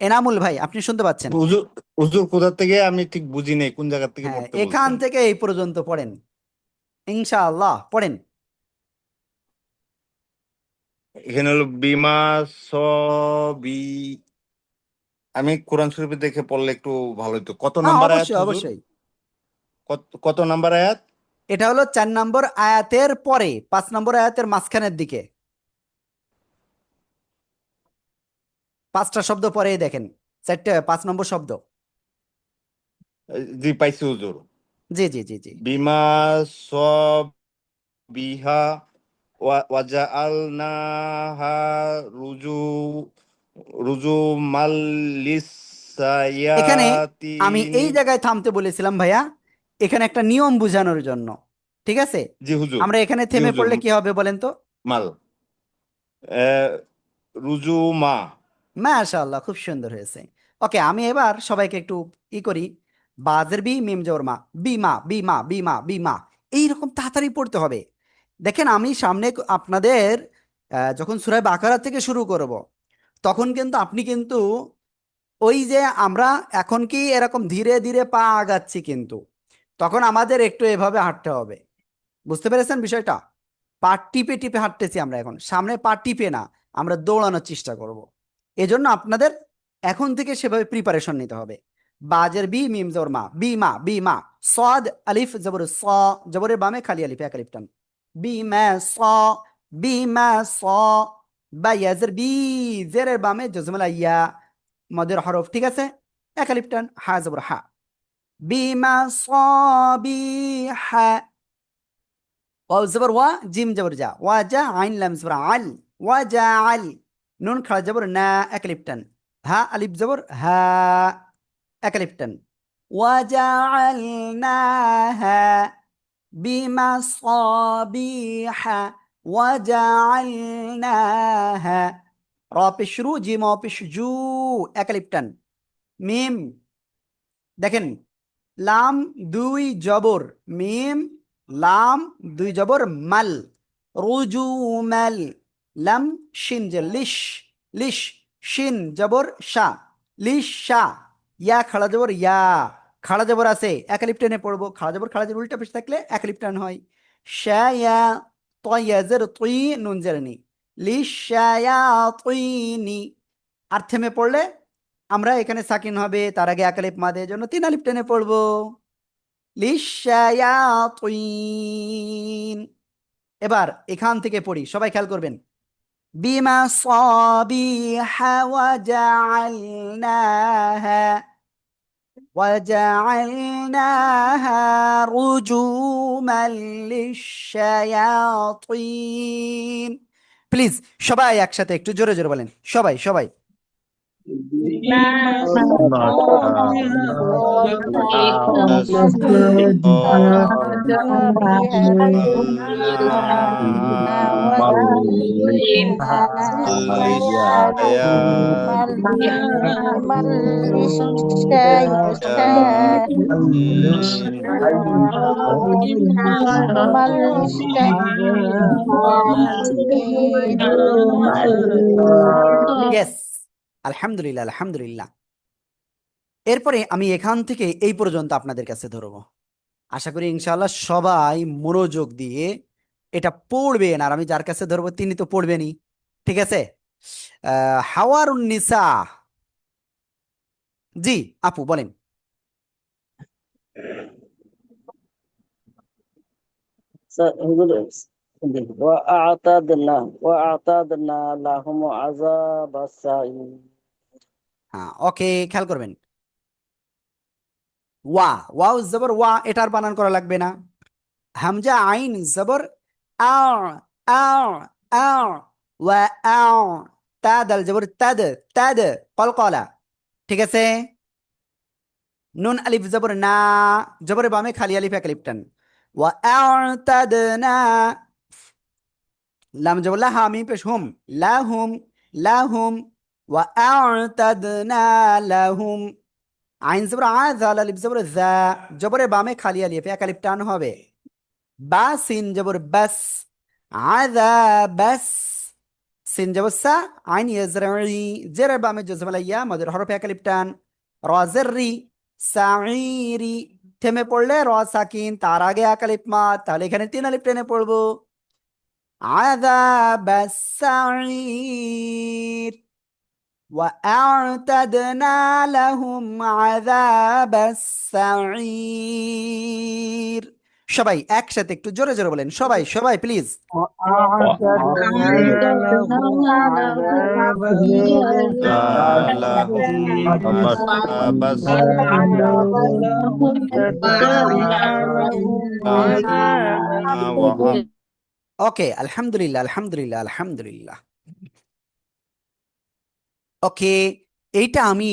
Speaker 1: এনামুল ভাই আপনি শুনতে পাচ্ছেন?
Speaker 4: হুজুর হুজুর কোথা থেকে আমি ঠিক বুঝি নাই, কোন জায়গা থেকে
Speaker 1: হ্যাঁ,
Speaker 4: পড়তে
Speaker 1: এখান
Speaker 4: বলছেন?
Speaker 1: থেকে এই পর্যন্ত পড়েন ইনশাআল্লাহ, পড়েন।
Speaker 4: এখানে হলো বিমা সবি। আমি কোরআন শরীফে দেখে পড়লে একটু ভালো হতো। কত
Speaker 1: হ্যাঁ
Speaker 4: নাম্বার আয়াত
Speaker 1: অবশ্যই
Speaker 4: হুজুর?
Speaker 1: অবশ্যই।
Speaker 4: কত নাম্বার আয়াত?
Speaker 1: এটা হলো 4 নম্বর আয়াতের পরে 5 নম্বর আয়াতের মাঝখানের দিকে 5টা শব্দ পরেই দেখেন, 5 নম্বর শব্দ।
Speaker 4: জি পাইছি হুজুর।
Speaker 1: জি জি জি জি।
Speaker 4: বিমা সবিহা ওয়াজআলনাহা রুজু
Speaker 1: এখানে আমি
Speaker 4: মাল্লিসায়াতিনি।
Speaker 1: এই জায়গায় থামতে বলেছিলাম ভাইয়া, এখানে একটা নিয়ম বোঝানোর জন্য। ঠিক আছে,
Speaker 4: জি হুজুর।
Speaker 1: আমরা এখানে
Speaker 4: জি
Speaker 1: থেমে
Speaker 4: হুজুর।
Speaker 1: পড়লে কি হবে বলেন তো?
Speaker 4: মাল রুজুমা।
Speaker 1: মাশাআল্লাহ, খুব সুন্দর হয়েছে। ওকে, আমি এবার সবাইকে একটু করি। বাজের বি, মিম জবর মা, বিমা বিমা বিমা বিমা, এইরকম তাড়াতাড়ি পড়তে হবে। দেখেন আমি সামনে আপনাদের যখন সূরা বাকারা থেকে শুরু করব, তখন কিন্তু আপনি কিন্তু ওই যে আমরা এখন কি এরকম ধীরে ধীরে পা আগাচ্ছি, কিন্তু তখন আমাদের একটু এভাবে হাঁটতে হবে। বুঝতে পেরেছেন বিষয়টা? পা টিপে টিপে হাঁটতেছি আমরা এখন, সামনে পা টিপে না, আমরা দৌড়ানোর চেষ্টা করব। এজন্য আপনাদের এখন থেকে সেভাবে প্রিপারেশন নিতে হবে। বাজের বি, মিম জবর মা, বি মা বি মা, সাদ আলিফ জবর স, জবরের বামে খালি আলিফ, এক আলিফ টান। বি মা স, বি মা স। বা ইয়াজের বি, জেরের বামে জজমলা ইয়া, মদের হরফ। ঠিক আছে, এক আলিফ টান। হা জবর হা, বিমা সাবিহা। واو زبر وا، جيم جبر جا، وجا عين لام زبر عل، وجعل. نون خرج جبر نا، اكليبتن. ها الف زبر ها، اكليبتن. وجعلناها بمصابيح، وجعلناها. را بشرو جيم بشجو، اكليبتن. মিম দেখেন, লাম 2 জবর, মিম লাম 2 জবর মাল, রুজুমাল। লাম শিন যে লিশ, লিশ শিন জবর শা, লিশ শা। ইয়া খাড়া জবর ইয়া, খাড়া জবর আছে এক আলিফ টেনে পড়বো। খাড়া জবর খাড়া জবর উল্টা পেশ থাকলে এক আলিফ টান হয়। শায়া তয়াজের তুই নুন জেরনি, লিশ শায়া তুইনি। আর থেমে পড়লে আমরা এখানে সাকিন হবে, তার আগে এক আলিফ মাদের জন্য 3 আলিফ টেনে পড়বো। লিশায়াতিন। এবার এখান থেকে পড়ি, সবাই খেয়াল করবেন। বিমা সাবিহা ওয়াজআলনাহা, ওয়াজআলনাহা রুজুমান লিশায়াতিন। প্লিজ সবাই একসাথে একটু জোরে জোরে বলেন, সবাই সবাই।
Speaker 4: মাশাআল্লাহ।
Speaker 1: ইয়েস, আলহামদুলিল্লাহ আলহামদুলিল্লাহ। এরপরে আমি এখান থেকে এই পর্যন্ত আপনাদের কাছে ধরবো। আশা করি ইনশাআল্লাহ সবাই মনোযোগ দিয়ে এটা পড়বেন, আর আমি যার কাছে ধরবো তিনি তো পড়বেনই। ঠিক আছে? হাওয়ারুন নিসা, জি আপু বলেন।
Speaker 2: وأعتدنا لهم عذاب السعير
Speaker 1: হ্যাঁ ওকে, খেয়াল করবেন। ওয়াও জবর ওয়া, এটার বানান করা লাগবে না। হামজা আইন জবর আ, আ, আ, ওয়া আ, তা দাল জবর তাদ, তাদ, কলকলা। ঠিক আছে? নুন আলিফ জবর না, জবরে বামে খালি আলিফ এক আলিফ টান। ওয়া আ'তাদনা, লাম জবর লা, হা মিম পেশ হুম, লাহুম, লাহুম, ওয়া আ'তাদনা লাহুম। আইন জবর আ, জাল আলিফ জবর যা, জবরে বামে খালি আলিফ এক আলিফ টান হবে। বা সিন জবর বাস, আযা বাস, সিন জবর সা, আইন ইয়াজরাই, জেরে বামে জজম ইয়া, মদের হরফ এক আলিফ টান। র জেররি, সাঈরি, থেমে পড়লে র সাকিন, তার আগে এক আলিফ মাদ, তাহলে এখানে তিন আলিফ টেনে পড়বো। আযাবাস সাঈর, وأعتدنا لهم عذاب السعير। সবাই একসাথে একটু জোরে জোরে বলেন, সবাই সবাই প্লিজ। ওকে, আলহামদুলিল্লাহ আলহামদুলিল্লাহ আলহামদুলিল্লাহ। ওকে, এইটা আমি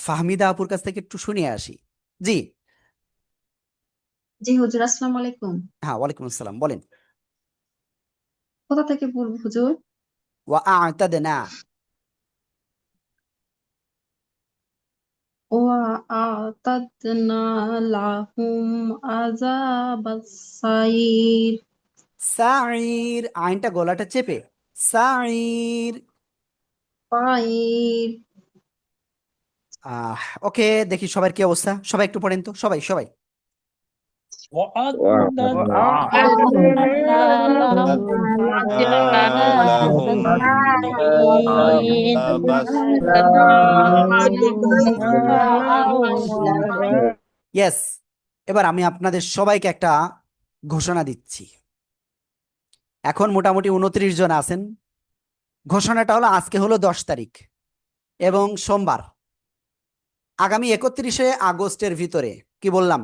Speaker 1: ফাহমিদা আপুর কাছ থেকে একটু শুনে আসি। জি
Speaker 8: জি হুজুর, আসসালামু আলাইকুম।
Speaker 1: হ্যাঁ, ওয়ালাইকুম আসসালাম, বলেন।
Speaker 8: কোথা থেকে বলবো হুজুর?
Speaker 1: ওয়াআতাদনা,
Speaker 8: وأعتدنا لهم عذاب السعير
Speaker 1: সাঈর, আইনটা গলাটা চেপে, সাঈর।
Speaker 8: سعير
Speaker 1: ওকে, দেখি সবার কি অবস্থা, সবাই একটু পড়েন তো, সবাই সবাই। ইয়েস, এবার আমি আপনাদের সবাইকে একটা ঘোষণা দিচ্ছি। এখন মোটামুটি 29 জন আছেন। ঘোষণাটা হলো, আজকে হলো 10 তারিখ এবং সোমবার। আগামী 31শে আগস্টের ভিতরে, কি বললাম,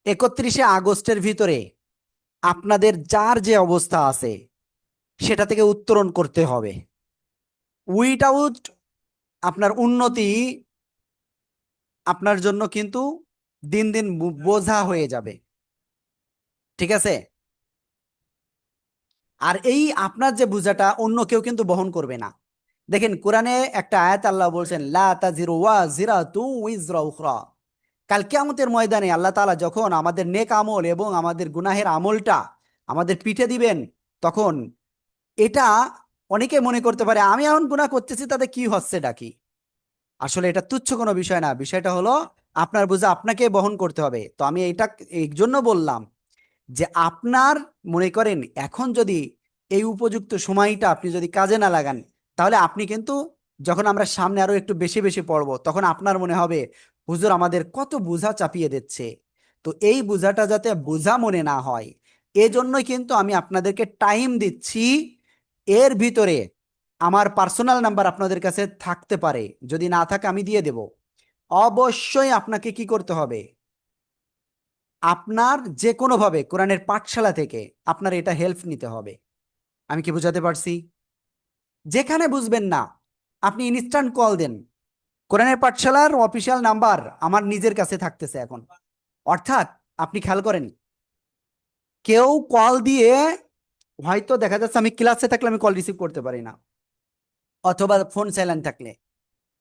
Speaker 1: 31শে আগস্টের ভিতরে আপনাদের যার যে অবস্থা আছে সেটা থেকে উত্তরণ করতে হবে। উইদাউট আপনার উন্নতি আপনার জন্য কিন্তু দিন দিন বোঝা হয়ে যাবে। ঠিক আছে? আর এই আপনার যে বোঝাটা অন্য কেউ কিন্তু বহন করবে না। দেখেন কোরআনে একটা আয়াত আল্লাহ বলছেন, লা তাজিরু ওয়াজিরাতু উইজরা উখরা। কাল কিয়ামতের ময়দানে আল্লাহ তাআলা যখন আমাদের নেক আমল এবং আমাদের গুনাহের আমলটা আমাদের পিঠে দিবেন, তখন এটা অনেকে মনে করতে পারে আমি এখন গুনাহ করতেছি তাতে কি হচ্ছে ডাকি। আসলে এটা তুচ্ছ কোনো বিষয় না। বিষয়টা হলো আপনার বোঝা আপনাকে বহন করতে হবে। তো আমি এটা এই জন্য বললাম যে আপনার মনে করেন এখন যদি এই উপযুক্ত সময়টা আপনি যদি কাজে না লাগান, তাহলে আপনি কিন্তু যখন আমরা সামনে আরো একটু বেশি বেশি পড়ব, তখন আপনার মনে হবে হুজুর আমাদের কত বোঝা চাপিয়ে দিচ্ছে। তো এই বোঝাটা যাতে বোঝা মনে না হয়, এজন্যই কিন্তু আমি আপনাদেরকে টাইম দিচ্ছি। এর ভিতরে আমার পার্সোনাল নাম্বার আপনাদের কাছে থাকতে পারে, যদি না থাকে আমি দিয়ে দেব। অবশ্যই আপনাকে কি করতে হবে, আপনার যে কোনোভাবে কোরআনের পাঠশালা থেকে আপনার এটা হেল্প নিতে হবে। আমি কি বুঝাতে পারছি? যেখানে বুঝবেন না আপনি ইনস্ট্যান্ট কল দেন। কোরআনের পাঠশালার অফিসিয়াল নাম্বার আমার নিজের কাছে থাকতেছে এখন। অর্থাৎ আপনি খেয়াল করেন, কেউ কল দিয়ে, হয়তো দেখা যাচ্ছে আমি ক্লাসে থাকলে আমি কল রিসিভ করতে পারি না, অথবা ফোন সাইলেন্ট থাকলে,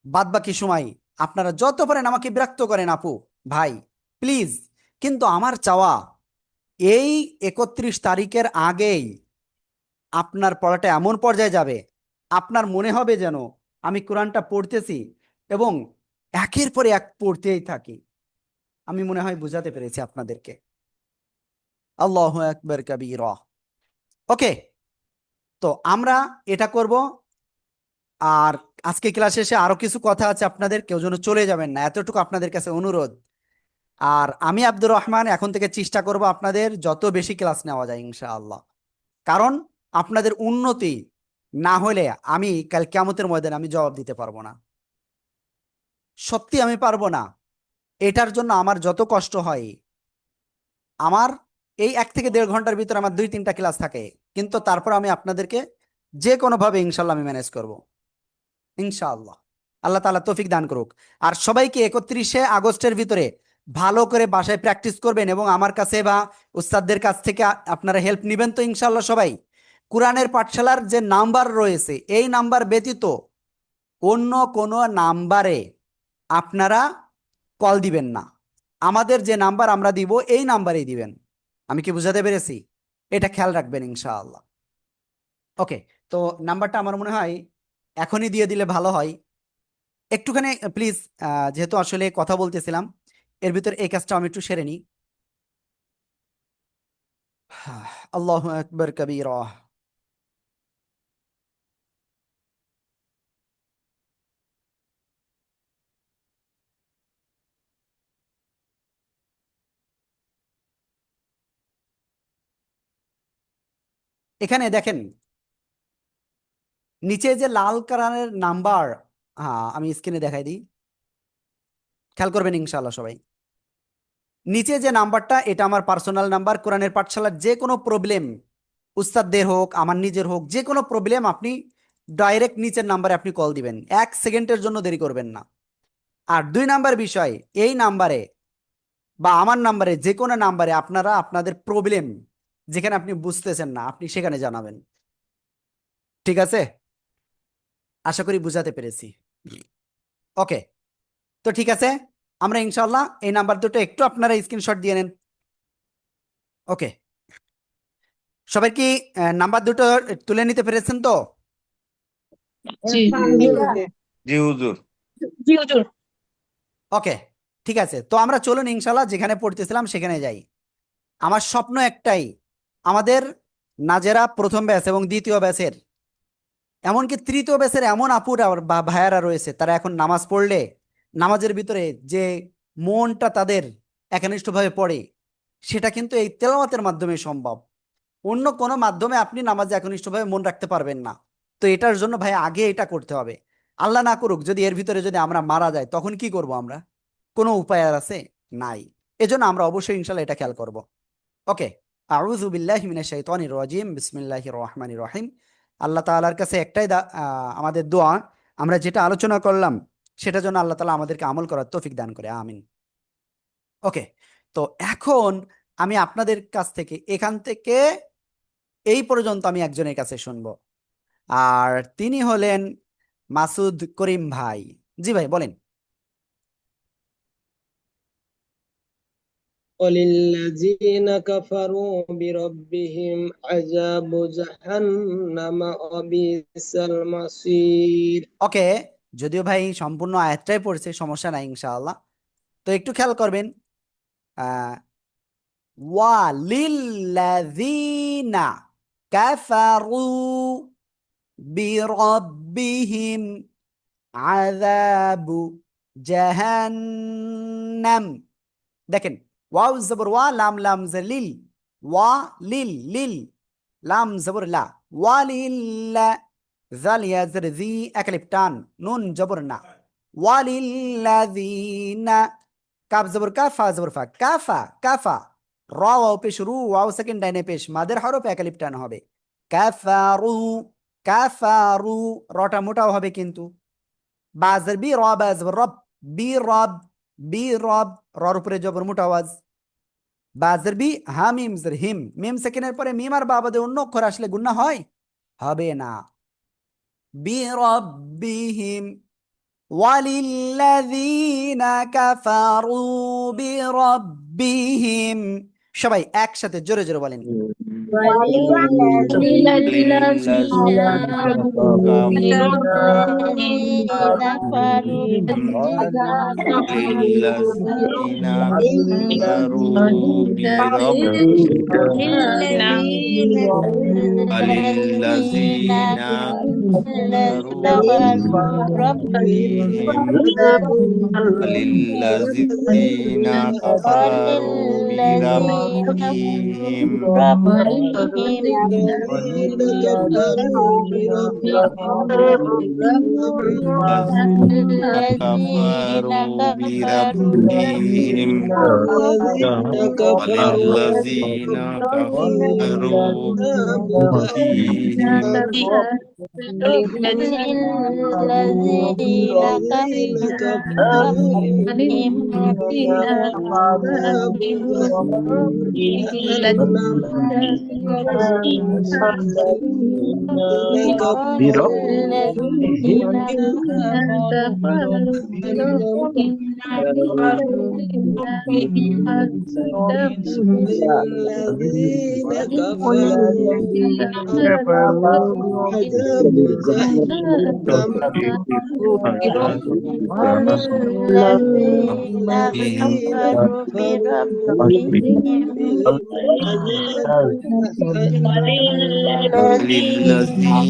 Speaker 1: বাদ বাকি সময় আপনারা যত পারেন আমাকে বিরক্ত করেন আপু, ভাই, প্লিজ। কিন্তু আমার চাওয়া, এই 31 তারিখের আগেই আপনার পড়াটা এমন পর্যায়ে যাবে, আপনার মনে হবে যেন আমি কোরআনটা পড়তেছি এবং একের পর এক পড়তেই থাকি। আমি মনে হয় বুঝাতে পেরেছি আপনাদেরকে। আল্লাহু আকবার কাবীরা। ওকে, তো আমরা এটা করব। আর আজকে ক্লাস শেষে আরো কিছু কথা আছে, আপনাদের কেউ যেন চলে যাবেন না, এতটুকু আপনাদের কাছে অনুরোধ। আর আমি আব্দুর রহমান এখন থেকে চেষ্টা করব আপনাদের যত বেশি ক্লাস নেওয়া যায় ইনশাআল্লাহ। কারণ আপনাদের উন্নতি না হলে আমি কাল কিয়ামতের ময়দানে আমি জবাব দিতে পারবো না, সত্যি আমি পারবো না। এটার জন্য আমার যত কষ্ট হয়, আমার এই 1 থেকে 1.5 ঘন্টার ভিতরে আমার 2-3টা ক্লাস থাকে, কিন্তু তারপর আমি আপনাদেরকে যে কোনোভাবে ইনশাল্লাহ আমি ম্যানেজ করব ইনশাআল্লাহ। আল্লাহ তাআলা তৌফিক দান করুক। আর সবাইকে 31শে আগস্টের ভিতরে ভালো করে বাসায় প্র্যাকটিস করবেন এবং আমার কাছে বা উস্তাদদের কাছ থেকে আপনারা হেল্প নেবেন তো ইনশাআল্লাহ। সবাই কোরআনের পাঠশালার যে নাম্বার রয়েছে, এই নাম্বার ব্যতীত অন্য কোনো নাম্বারে আপনারা কল দিবেন না। আমাদের যে নাম্বার আমরা দিব এই নাম্বারেই দিবেন। আমি কি বুঝাতে পেরেছি? এটা খেয়াল রাখবেন ইনশাআল্লাহ। ওকে, তো নাম্বারটা আমার মনে হয় এখনই দিয়ে দিলে ভালো হয়। একটুখানি প্লিজ, যেহেতু আসলে কথা বলতেছিলাম, এর ভিতর এই কাজটা আমি একটু সেরে নিই। আল্লাহু আকবার কাবীরা। এখানে দেখেন নিচে যে লাল কালারের নাম্বার, হ্যাঁ আমি স্ক্রিনে দেখাই দিই, খেয়াল করবেন ইনশাআল্লাহ সবাই। নিচে যে নাম্বারটা, এটা আমার পার্সোনাল নাম্বার। কোরআনের পাঠশালার যে কোনো প্রবলেম, উস্তাদদের হোক আমার নিজের হোক, যে কোনো প্রবলেম আপনি ডাইরেক্ট নিচের নাম্বারে আপনি কল দিবেন, 1 সেকেন্ডের জন্য দেরি করবেন না। আর 2 নাম্বার বিষয়, এই নাম্বারে বা আমার নাম্বারে, যে কোনো নাম্বারে আপনারা আপনাদের প্রবলেম যেখানে আপনি বুঝতেছেন না আপনি সেখানে জানাবেন। ঠিক আছে? আশা করি বুঝাতে পেরেছি। ওকে, তো ঠিক আছে, আমরা ইনশাল্লাহ এই নাম্বার দুটো একটু আপনারা স্ক্রিনশট দিয়ে নেন। ওকে, সবাই কি নাম্বার দুটো তুলে নিতে পেরেছেন তো?
Speaker 3: জি
Speaker 4: জি হুজুর।
Speaker 3: জি হুজুর।
Speaker 1: ওকে, ঠিক আছে, তো আমরা চলুন ইনশাল্লাহ যেখানে পড়তেছিলাম সেখানে যাই। আমার স্বপ্ন একটাই, আমাদের নাজেরা প্রথম ব্যাচ এবং দ্বিতীয় ব্যাচের, এমনকি তৃতীয় ব্যাচের এমন আপুরা বা ভাইয়ারা রয়েছে, তারা এখন নামাজ পড়লে নামাজের ভিতরে যে মনটা তাদের একনিষ্ঠভাবে পড়ে, সেটা কিন্তু এই তেলাওয়াতের মাধ্যমে সম্ভব। অন্য কোনো মাধ্যমে আপনি নামাজে একনিষ্ঠভাবে মন রাখতে পারবেন না। তো এটার জন্য ভাই আগে এটা করতে হবে। আল্লাহ না করুক যদি এর ভিতরে যদি আমরা মারা যাই, তখন কি করব আমরা? কোনো উপায় আর আছে? নাই। এজন্য আমরা অবশ্যই ইনশাল্লাহ এটা খেয়াল করব। ওকে, আউযু বিল্লাহি মিনাশ শাইতানির রাজিম, বিসমিল্লাহির রহমানির রহিম। আল্লাহ তাআলার কাছে একটাই আমাদের দোয়া, আমরা যেটা আলোচনা করলাম সেটা যেন আল্লাহ তাআলা আমাদেরকে আমল করার তৌফিক দান করে, আমিন। ওকে, তো এখন আমি আপনাদের কাছ থেকে এখান থেকে এই পর্যন্ত আমি একজনের কাছে শুনবো, আর তিনি হলেন মাসুদ করিম ভাই। জি ভাই বলেন।
Speaker 7: وللذين كفروا بربهم عذاب جهنم وبئس المصير।
Speaker 1: ওকে, যদিও ভাই সম্পূর্ণ আয়াতটাই পড়ছে, সমস্যা নাই ইনশাআল্লাহ। তো একটু খেয়াল করবেন, আহ ওয়ালিল্লাযীনা কাফারু বিরব্বিহিম আযাবু জাহান্নাম। দেখেন, ওয়াও জবর ওয়া, লাম লাম লিল, ওয়া লিল লিল, লাম জবর লা, ওয়ালিল্লা, জাল ইয়া জের জি, একালিফ টান, নুন জবর না, ওয়ালিল্লাযীনা, কাফ জবর কাফ, ফা জবর ফা, কাফা কাফা, র ওয়াও পেশ, রু ওয়াও সেকেন্ড ডাইনে পেশ, মাদের হরফ একালিফ টান হবে, কাফারু কাফারু, রটা মোটাও হবে কিন্তু। বাজের বি, র বাজের রব, বি রব, বি রব, রর উপরে জবর মোটা আওয়াজ, বা জেরবি হা মিম জের হিম, মিম সেকেন্ডের পরে মিম আর বা বাদে অন্য অক্ষর আসলে গুণা হয়? হবে না। বিরব্বিহিম, ওয়ালিল্লাযীনা কাফারু বিরব্বিহিম। সবাই একসাথে জোরে জোরে বলেন।
Speaker 2: وللذين
Speaker 4: লিল্লাযীনা
Speaker 2: للذين كفروا
Speaker 4: লিল্লাযীনা কাফারু
Speaker 2: للذين
Speaker 4: লিল্লাযীনা
Speaker 2: كفروا بربهم
Speaker 4: وللذين كفروا بربهم
Speaker 2: بربهم
Speaker 7: الذين كفروا بربهم
Speaker 4: الذين
Speaker 2: الذين
Speaker 4: كفروا
Speaker 2: كفروا
Speaker 4: بربهم
Speaker 7: الذين كفروا
Speaker 4: وللذين كفروا بربهم
Speaker 2: للذين
Speaker 7: الذين
Speaker 2: كفروا
Speaker 7: كفروا
Speaker 2: بربهم
Speaker 7: عذاب
Speaker 2: والذين الذين كفروا عذاب جهنم وللذين كفروا بربهم عذاب
Speaker 4: وللذين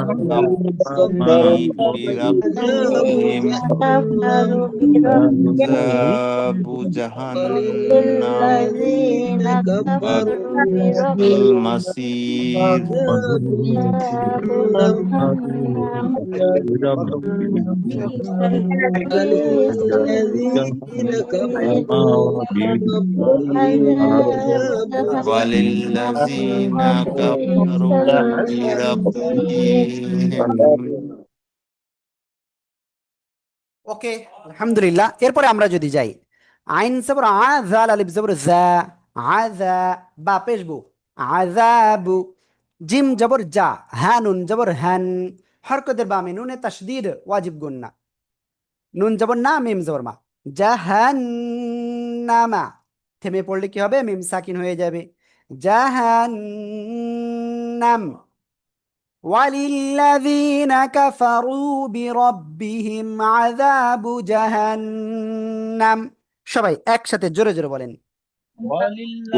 Speaker 2: كفروا
Speaker 4: كفروا
Speaker 2: بربهم
Speaker 7: الذين كفروا
Speaker 4: بربهم
Speaker 2: كفروا بربهم
Speaker 4: عذاب جهنم
Speaker 2: الذين كفروا
Speaker 4: وبئس
Speaker 2: بربهم
Speaker 4: المصير
Speaker 2: عذاب
Speaker 7: الذين كفروا
Speaker 4: وللذين كفروا بربهم
Speaker 1: ওকে, আলহামদুলিল্লাহ। এরপরে আমরা যদি যাই, আইন জবর আ, জাল আলিফ জবর জা, আযা, বা পেশ বু, আযাবু। জিম জবর জা, হ্যাঁ নুন জবর হ্যান, হরকতের বামে নুনে তাসদীদ ওয়াজিব গুন্না। নুন জবর না, মিম জবর মা, জাহান্নামা। থেমে পড়লে কি হবে? মিম সাকিন হয়ে যাবে, জাহান্নাম। وللذين كفروا بربهم عذاب جهنم। সবাই একসাথে জোরে জোরে বলেন।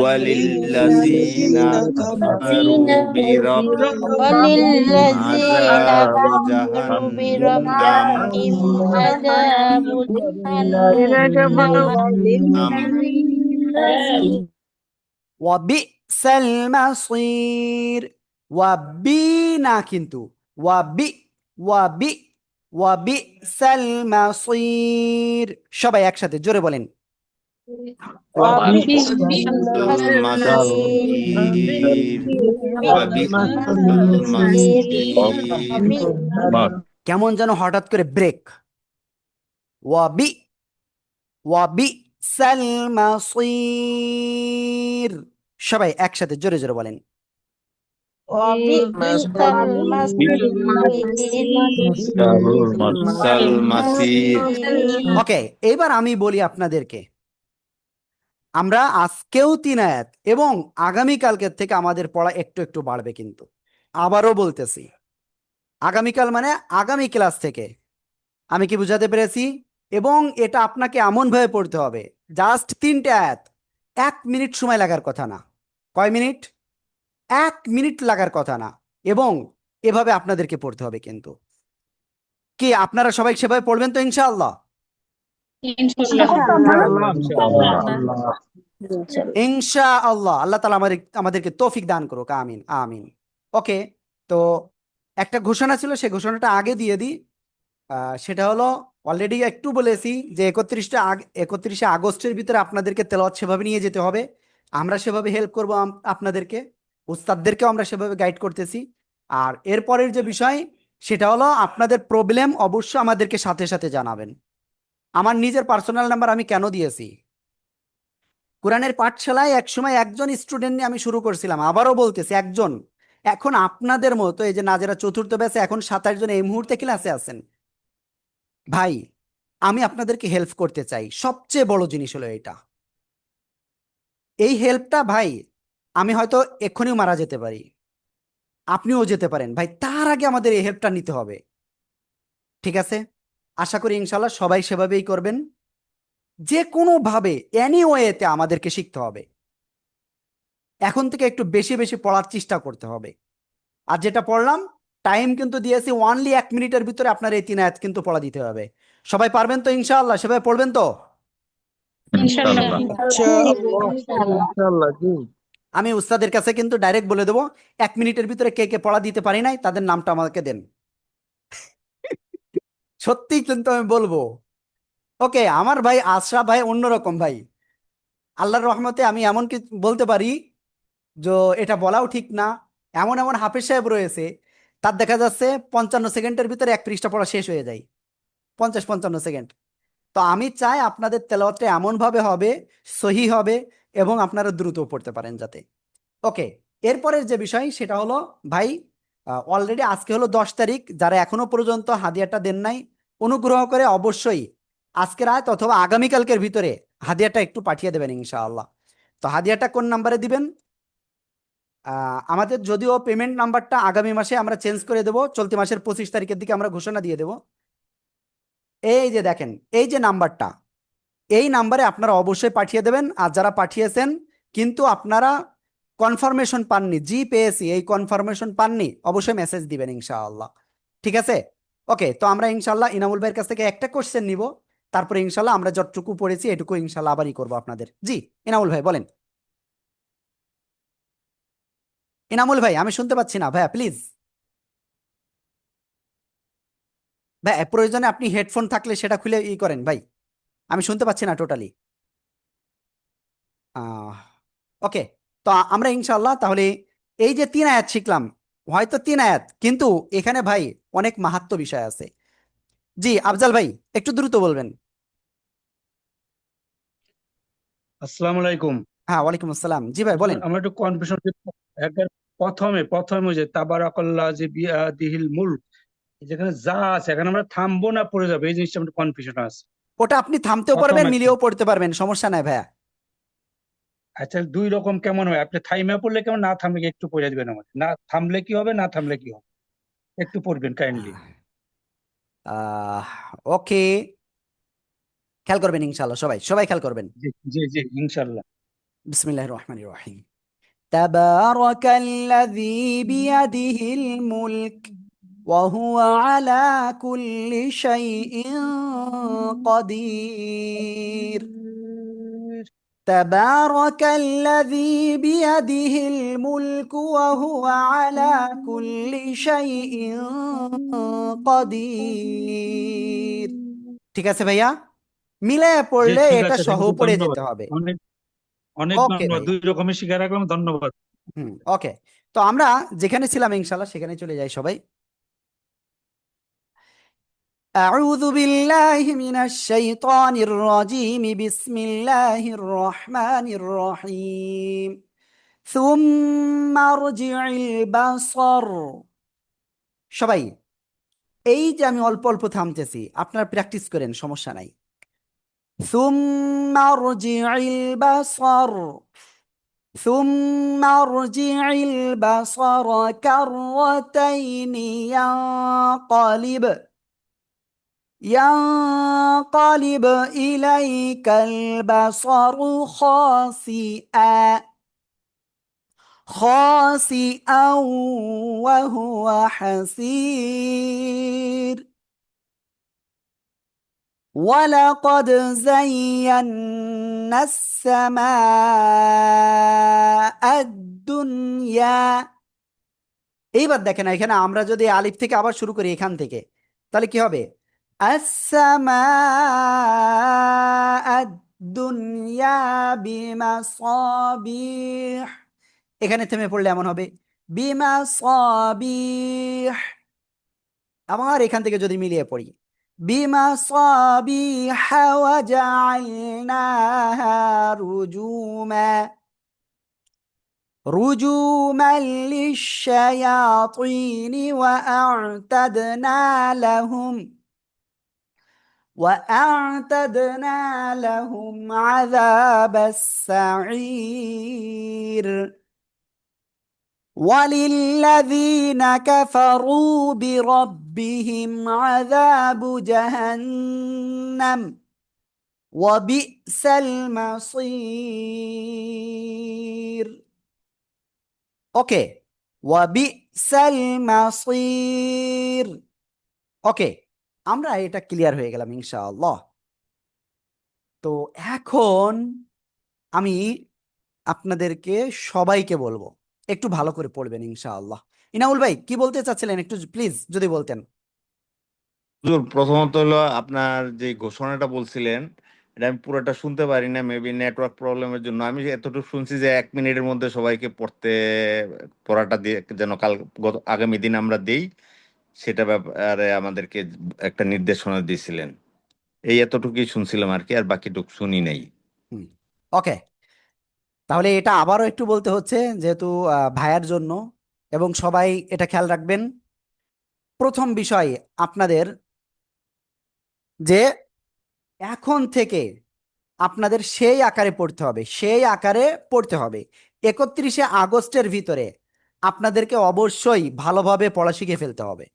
Speaker 4: وللذين كفروا بربهم
Speaker 2: وللذين
Speaker 4: عذاب
Speaker 2: كفروا
Speaker 4: جهنم
Speaker 2: بربهم عذاب جهنم
Speaker 1: وبئس المصير। ওয়াবি না কিন্তু, ওয়াবি ওয়াবি وبئس المصير। সবাই একসাথে জোরে বলেন।
Speaker 4: وبئس المصير وبئس المصير
Speaker 1: কেমন যেন হঠাৎ করে ব্রেক। ওয়াবি ওয়াবিসাল মাসির। সবাই একসাথে জোরে জোরে বলেন।
Speaker 2: وبئس
Speaker 4: المصير
Speaker 1: ওকে, এবার আমি বলি আপনাদেরকে, আমরা আজকেও 3 আয়াত এবং আগামীকালকের থেকে আমাদের পড়া একটু একটু বাড়বে, কিন্তু আবারও বলতেছি, আগামীকাল মানে আগামী ক্লাস থেকে। আমি কি বুঝাতে পেরেছি? এবং এটা আপনাকে এমনভাবে পড়তে হবে, জাস্ট 3টে আয়াত, 1 মিনিট সময় লাগার কথা না। কয় মিনিট? 1 মিনিট লাগার কথা না। এবং এভাবে আপনাদেরকে পড়তে হবে। কিন্তু কি আপনারা সবাই সেভাবে পড়বেন তো ইনশাআল্লাহ? ইনশাআল্লাহ। আল্লাহ তাআলা আমাদেরকে তৌফিক দান করুক, আমিন আমিন। ওকে, তো একটা ঘোষণা ছিল, সেই ঘোষণাটা আগে দিয়ে দিই। সেটা হলো, অলরেডি একটু বলেছি যে 31শে আগস্টের ভিতরে আপনাদেরকে তেলাওয়াত সেভাবে নিয়ে যেতে হবে। আমরা সেভাবে হেল্প করব আপনাদেরকে, উস্তাদদেরকেও আমরা সেভাবে গাইড করতেছি। আর এরপরের যে বিষয়, সেটা হলো আপনাদের প্রবলেম অবশ্যই আমাদেরকে সাথে সাথে জানাবেন। আমার নিজের পার্সোনাল নাম্বার আমি কেন দিয়েছি? কোরআনের পাঠশালায় একসময় একজন স্টুডেন্ট নিয়ে আমি শুরু করছিলাম, আবারও বলতেছি একজন। এখন আপনাদের মতো এই যে নাজেরা চতুর্থ ব্যাচে এখন 27 জন এই মুহূর্তে ক্লাসে আছেন। ভাই, আমি আপনাদেরকে হেল্প করতে চাই, সবচেয়ে বড় জিনিস হলো এটা। এই হেল্পটা ভাই, আমি হয়তো এক্ষুনিও মারা যেতে পারি, আপনিও যেতে পারেন ভাই, তার আগে আমাদের এই হেল্পটা নিতে হবে। ঠিক আছে? আশা করি ইনশাল্লাহ সবাই সেভাবেই করবেন। যে কোনো ভাবে এনি ওয়েতে আমাদেরকে শিখতে হবে। এখন থেকে একটু বেশি বেশি পড়ার চেষ্টা করতে হবে। আর যেটা পড়লাম, টাইম কিন্তু দিয়েছি অনলি 1 মিনিটের ভিতরে আপনার এই 3 আয়াত কিন্তু পড়া দিতে হবে। সবাই পারবেন তো ইনশাআল্লাহ? সেভাবে পড়বেন তো?
Speaker 3: ইনশাল্লাহ।
Speaker 7: ইনশাআল্লাহ
Speaker 2: ইনশাআল্লাহ।
Speaker 7: ইনশাআল্লাহ জি।
Speaker 1: আমি উস্তাদের কাছে কিন্তু ডাইরেক্ট বলে দেবো, 1 মিনিটের ভিতরে কে কে পড়া দিতে পারি নাই তাদের নামটা আমাকে দেন। সত্যি কিন্তু আমি বলবো। ওকে, আমার ভাই আশরাফ ভাই অন্যরকম ভাই। আল্লাহর রহমতে আমি এমন কি বলতে পারি যে এটা বলাও ঠিক না, এমন এমন হাফেজ সাহেব রয়েছে, তার দেখা যাচ্ছে 55 সেকেন্ডের ভিতরে 1 পৃষ্ঠা পড়া শেষ হয়ে যায়, 50-55 সেকেন্ড। তো আমি চাই আপনাদের তেলাওয়াতটা এমন ভাবে হবে, সহি হবে, এবং আপনারা দ্রুত পড়তে পারেন যাতে। ওকে, এরপরের যে বিষয় সেটা হলো ভাই, অলরেডি আজকে হলো 10 তারিখ, যারা এখনো পর্যন্ত হাদিয়াটা দেন নাই, অনুগ্রহ করে অবশ্যই আজকে রাত অথবা আগামীকালকের ভিতরে হাদিয়াটা একটু পাঠিয়ে দেবেন ইনশাআল্লাহ। তো হাদিয়াটা কোন নাম্বারে দিবেন? আমাদের যদিও পেমেন্ট নাম্বারটা আগামী মাসে আমরা চেঞ্জ করে দেবো, চলতি মাসের 25 তারিখের দিকে আমরা ঘোষণা দিয়ে দেবো। এই যে দেখেন, এই যে নাম্বারটা, এই নাম্বারে আপনারা অবশ্যই পাঠিয়ে দেবেন। আর যারা পাঠিয়েছেন কিন্তু আপনারা কনফার্মেশন পাননি, জি পেয়েছি এই কনফার্মেশন পাননি, অবশ্যই মেসেজ দিবেন ইনশাআল্লাহ। ঠিক আছে? ওকে, তো আমরা ইনশাআল্লাহ ইনামুল ভাইয়ের কাছ থেকে একটা কোশ্চেন নিব, তারপরে ইনশাআল্লাহ আমরা যতটুকু পড়েছি এটুকু ইনশাআল্লাহ আবারই করবো আপনাদের। জি ইনামুল ভাই বলেন। ইনামুল ভাই আমি শুনতে পাচ্ছি না ভাইয়া, প্লিজ। ভাই প্রয়োজনে আপনি হেডফোন থাকলে সেটা খুলে করেন ভাই, আমি শুনতে পাচ্ছি না টোটালি। ওকে, তো আমরা ইনশাআল্লাহ তাহলে এই যে 3 আয়াত শিখলাম, হয়তো 3 আয়াত, কিন্তু এখানে ভাই অনেক মাহাত্ম্য বিষয় আছে। জি আফজাল ভাই, একটু দ্রুত বলবেন।
Speaker 5: আসসালামু আলাইকুম।
Speaker 1: হ্যাঁ, ওয়ালাইকুম আসসালাম। জি ভাই
Speaker 5: হুজুর,
Speaker 1: বলেন।
Speaker 5: আমার একটু কনফিউশন। একবার প্রথমে যে তাবারাকাল্লাহ যে বিয়াদিহিল মুলক, যেখানে যা আছে এখানে আমরা থামবো না পড়ে যাবে, এই জিনিসটা আমার কনফিউশন আছে।
Speaker 1: ওটা আপনি থামতেও
Speaker 5: প্রথম
Speaker 1: পারবেন,
Speaker 5: একটা,
Speaker 1: মিলিয়েও পড়তে পারবেন, সমস্যা নাই ভাইয়া।
Speaker 5: আচ্ছা দুই রকম কেমন হয়? আপনি থাইমা পড়লে কেমন, না থামলে কি একটু পড়ে দিবেন আমাকে? না থামলে কি হবে, না থামলে কি হবে, একটু পড়বেন কাইন্ডলি।
Speaker 1: আহ ওকে, খেয়াল করবেন ইনশাআল্লাহ, সবাই সবাই খেয়াল করবেন।
Speaker 5: জি জি জি ইনশাল্লাহ।
Speaker 1: বিসমিল্লাহির রহমানির রহিম। তাবারাকাল্লাযী বিয়াদিহিল মুলক وهو على كل شيء قدير. تبارك الذي بيده الملك وهو على كل شيء قدير. ঠিক আছে ভাইয়া, মিলে
Speaker 5: জি
Speaker 1: পড়লে
Speaker 5: ঠিক
Speaker 1: এটা
Speaker 5: আছে,
Speaker 1: সহ
Speaker 5: থ্যাংক ইউ,
Speaker 1: পড়ে
Speaker 5: ধন্যবাদ।
Speaker 1: যেতে হবে।
Speaker 5: অনেক অনেক
Speaker 1: ওকে
Speaker 5: ধন্যবাদ,
Speaker 1: ভাই,
Speaker 5: দুই রকমের শিখে রাখলাম, ধন্যবাদ।
Speaker 1: ওকে। তো আমরা যেখানে ছিলাম ইনশাআল্লাহ সেখানে চলে যাই সবাই। أعوذ بالله من الشيطان الرجيم، بسم الله الرحمن الرحيم. ثم ارجع البصر. সবাই, এই যে আমি অল্প অল্প থামতেছি, আপনারা প্র্যাকটিস করেন, সমস্যা নাই। ثم ارجع البصر. ثم ارجع البصر كرتين ينقلب إليك البصر خاسئا وهو حسير. ولقد زينا السماء الدنيا. এইবার দেখেন, এখানে আমরা যদি আলিফ থেকে আবার শুরু করি এখান থেকে, তাহলে কি হবে? السماء الدنيا بمصابيح. এখানে থেমে পড়লে এমন হবে বিমাসাবিহ। আবার এখান থেকে যদি মিলিয়ে পড়ি, بمصابيح وجعلناها رجوما للشياطين وأعتدنا لهم عذاب السعير وللذين كفروا بربهم عذاب جهنم وبئس المصير ওকে ওয়াবিসাল মাসির ওকে আমরা এটা ক্লিয়ার হয়ে গেলাম ইনশাআল্লাহ। তো এখন আমি আপনাদেরকে সবাইকে বলবো একটু ভালো করে পড়বেন ইনশাআল্লাহ। ইনামুল ভাই কি বলতে চাচ্ছিলেন একটু প্লিজ যদি বলতেন।
Speaker 4: হুজুর, প্রথমত হলো আপনার যে ঘোষণাটা বলছিলেন এটা আমি পুরোটা শুনতে পারি না, মেবি নেটওয়ার্ক প্রবলেমের জন্য। আমি এতটুকু শুনছি যে 1 মিনিটের মধ্যে সবাইকে পড়াটা দিয়ে যেন আগামী দিন আমরা দেই, সেটা ব্যাপারে আমাদেরকে একটা নির্দেশনা দিয়েছিলেন। এই এতটুকুই শুনছিলাম আর কি, আর বাকিটুকু শুনি নাই।
Speaker 1: ওকে, তাহলে এটা আবারও একটু বলতে হচ্ছে যেহেতু ভাইয়ার জন্য, এবং সবাই এটা খেয়াল রাখবেন। প্রথম বিষয় আপনাদের যে এখন থেকে আপনাদের সেই আকারে পড়তে হবে, 31শে আগস্টের ভিতরে আপনাদেরকে অবশ্যই ভালোভাবে পড়া শিখে ফেলতে হবে।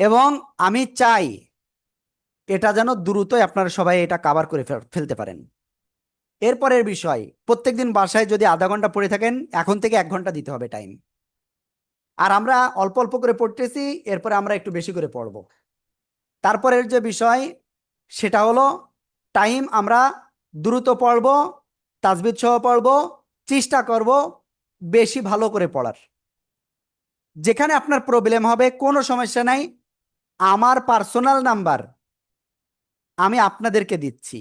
Speaker 1: এবং আমি চাই এটা যেন দ্রুতই আপনারা সবাই এটা কভার করে ফেলতে পারেন। এরপরের বিষয়, প্রত্যেকদিন বাসায় যদি আধা ঘন্টা পড়ে থাকেন, এখন থেকে 1 ঘন্টা দিতে হবে টাইম। আর আমরা অল্প অল্প করে পড়তেছি, এরপরে আমরা একটু বেশি করে পড়ব। তারপরের যে বিষয় সেটা হলো টাইম আমরা দ্রুত পড়ব, তাজবিদ সহ পড়ব, চেষ্টা করব বেশি ভালো করে পড়ার। যেখানে আপনার প্রবলেম হবে কোনো সমস্যা নাই, আমার পার্সোনাল নাম্বার আমি আপনাদেরকে দিচ্ছি।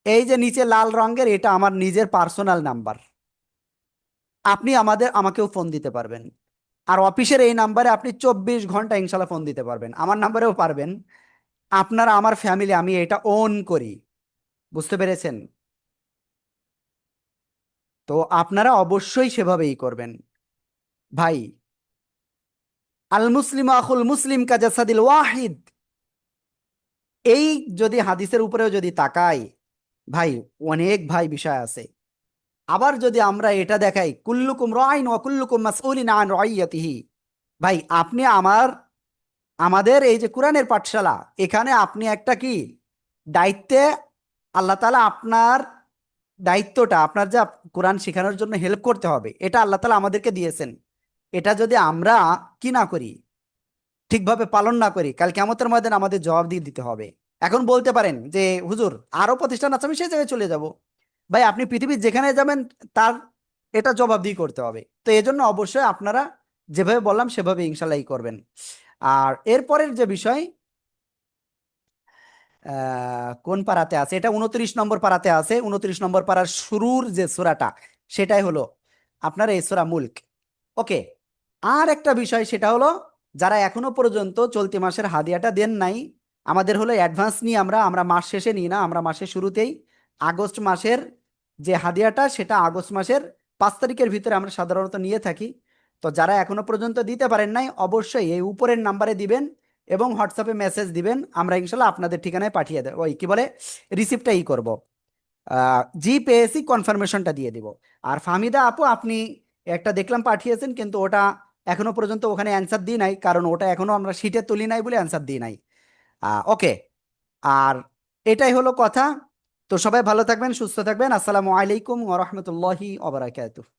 Speaker 1: এই যে নিচে লাল রঙের, এটা আমার নিজের পার্সোনাল নাম্বার, আপনি আমাকেও ফোন দিতে পারবেন। আর অফিসের এই নাম্বারে আপনি 24 ঘন্টা ইনশাল্লাহ ফোন দিতে পারবেন, আমার নাম্বারেও পারবেন। আপনারা আমার ফ্যামিলি, আমি এটা ওন করি, বুঝতে পেরেছেন? তো আপনারা অবশ্যই সেভাবেই করবেন। ভাই, আল মুসলিম আখুল মুসলিম কা জাসাদিল ওয়াহিদ, এই যদি হাদিসের উপরেও যদি তাকাই ভাই, অনেক ভাই বিষয় আছে। আবার যদি আমরা এটা দেখাই কুল্লুকুম রাইন ওয়া কুল্লুকুম মাসউলিন আন রাইয়াতিহি, ভাই আপনি আমাদের এই যে কোরআনের পাঠশালা, এখানে আপনি একটা কি দায়িত্বে, আল্লাহ তাআলা আপনার দায়িত্বটা, আপনার যা কোরআন শেখানোর জন্য হেল্প করতে হবে, এটা আল্লাহ তাআলা আমাদেরকে দিয়েছেন। এটা যদি আমরা কি না করি, ঠিকভাবে পালন না করি, কাল কিয়ামতের ময়দানে আমাদের জবাব দিয়ে দিতে হবে। এখন বলতে পারেন যে হুজুর আরো প্রতিষ্ঠান আছে, আমি সেই জায়গায় চলে যাব। ভাই আপনি পৃথিবীর যেখানে যাবেন তার এটা জবাবদিহি করতে হবে। তো এই জন্য অবশ্যই আপনারা যেভাবে বললাম সেভাবে ইনশাল্লাহ করবেন। আর এরপরের যে বিষয়, কোন পারাতে আছে, এটা 29 নম্বর পারাতে আছে। 29 নম্বর পারার শুরুর যে সূরাটা, সেটাই হলো আপনার এই সূরা মুলক। ওকে, আর একটা বিষয় সেটা হলো, যারা এখনো পর্যন্ত চলতি মাসের হাদিয়াটা দেন নাই, আমাদের হলো অ্যাডভান্স নিয়ে আমরা মাস শেষে নিই না, আমরা মাসের শুরুতেই আগস্ট মাসের যে হাদিয়াটা, সেটা আগস্ট মাসের 5 তারিখের ভিতরে আমরা সাধারণত নিয়ে থাকি। তো যারা এখনো পর্যন্ত দিতে পারেন নাই, অবশ্যই এই উপরের নাম্বারে দিবেন এবং হোয়াটসঅ্যাপে মেসেজ দিবেন, আমরা ইনশাল্লাহ আপনাদের ঠিকানায় পাঠিয়ে দেবো, ওই কি বলে রিসিপ্টটা করব, জিপিএসি কনফার্মেশনটা দিয়ে দিব। আর ফাহমিদা আপু, আপনি একটা দেখলাম পাঠিয়েছেন, কিন্তু ওটা এখনো পর্যন্ত ওখানে অ্যান্সার দিই নাই, কারণ ওটা এখনো আমরা শিটে তুলি নাই বলে অ্যান্সার দিই নাই। ওকে, আর এটাই হলো কথা। তো সবাই ভালো থাকবেন, সুস্থ থাকবেন। আসসালামু আলাইকুম ওয়া রাহমাতুল্লাহি ওয়া বারাকাতুহু।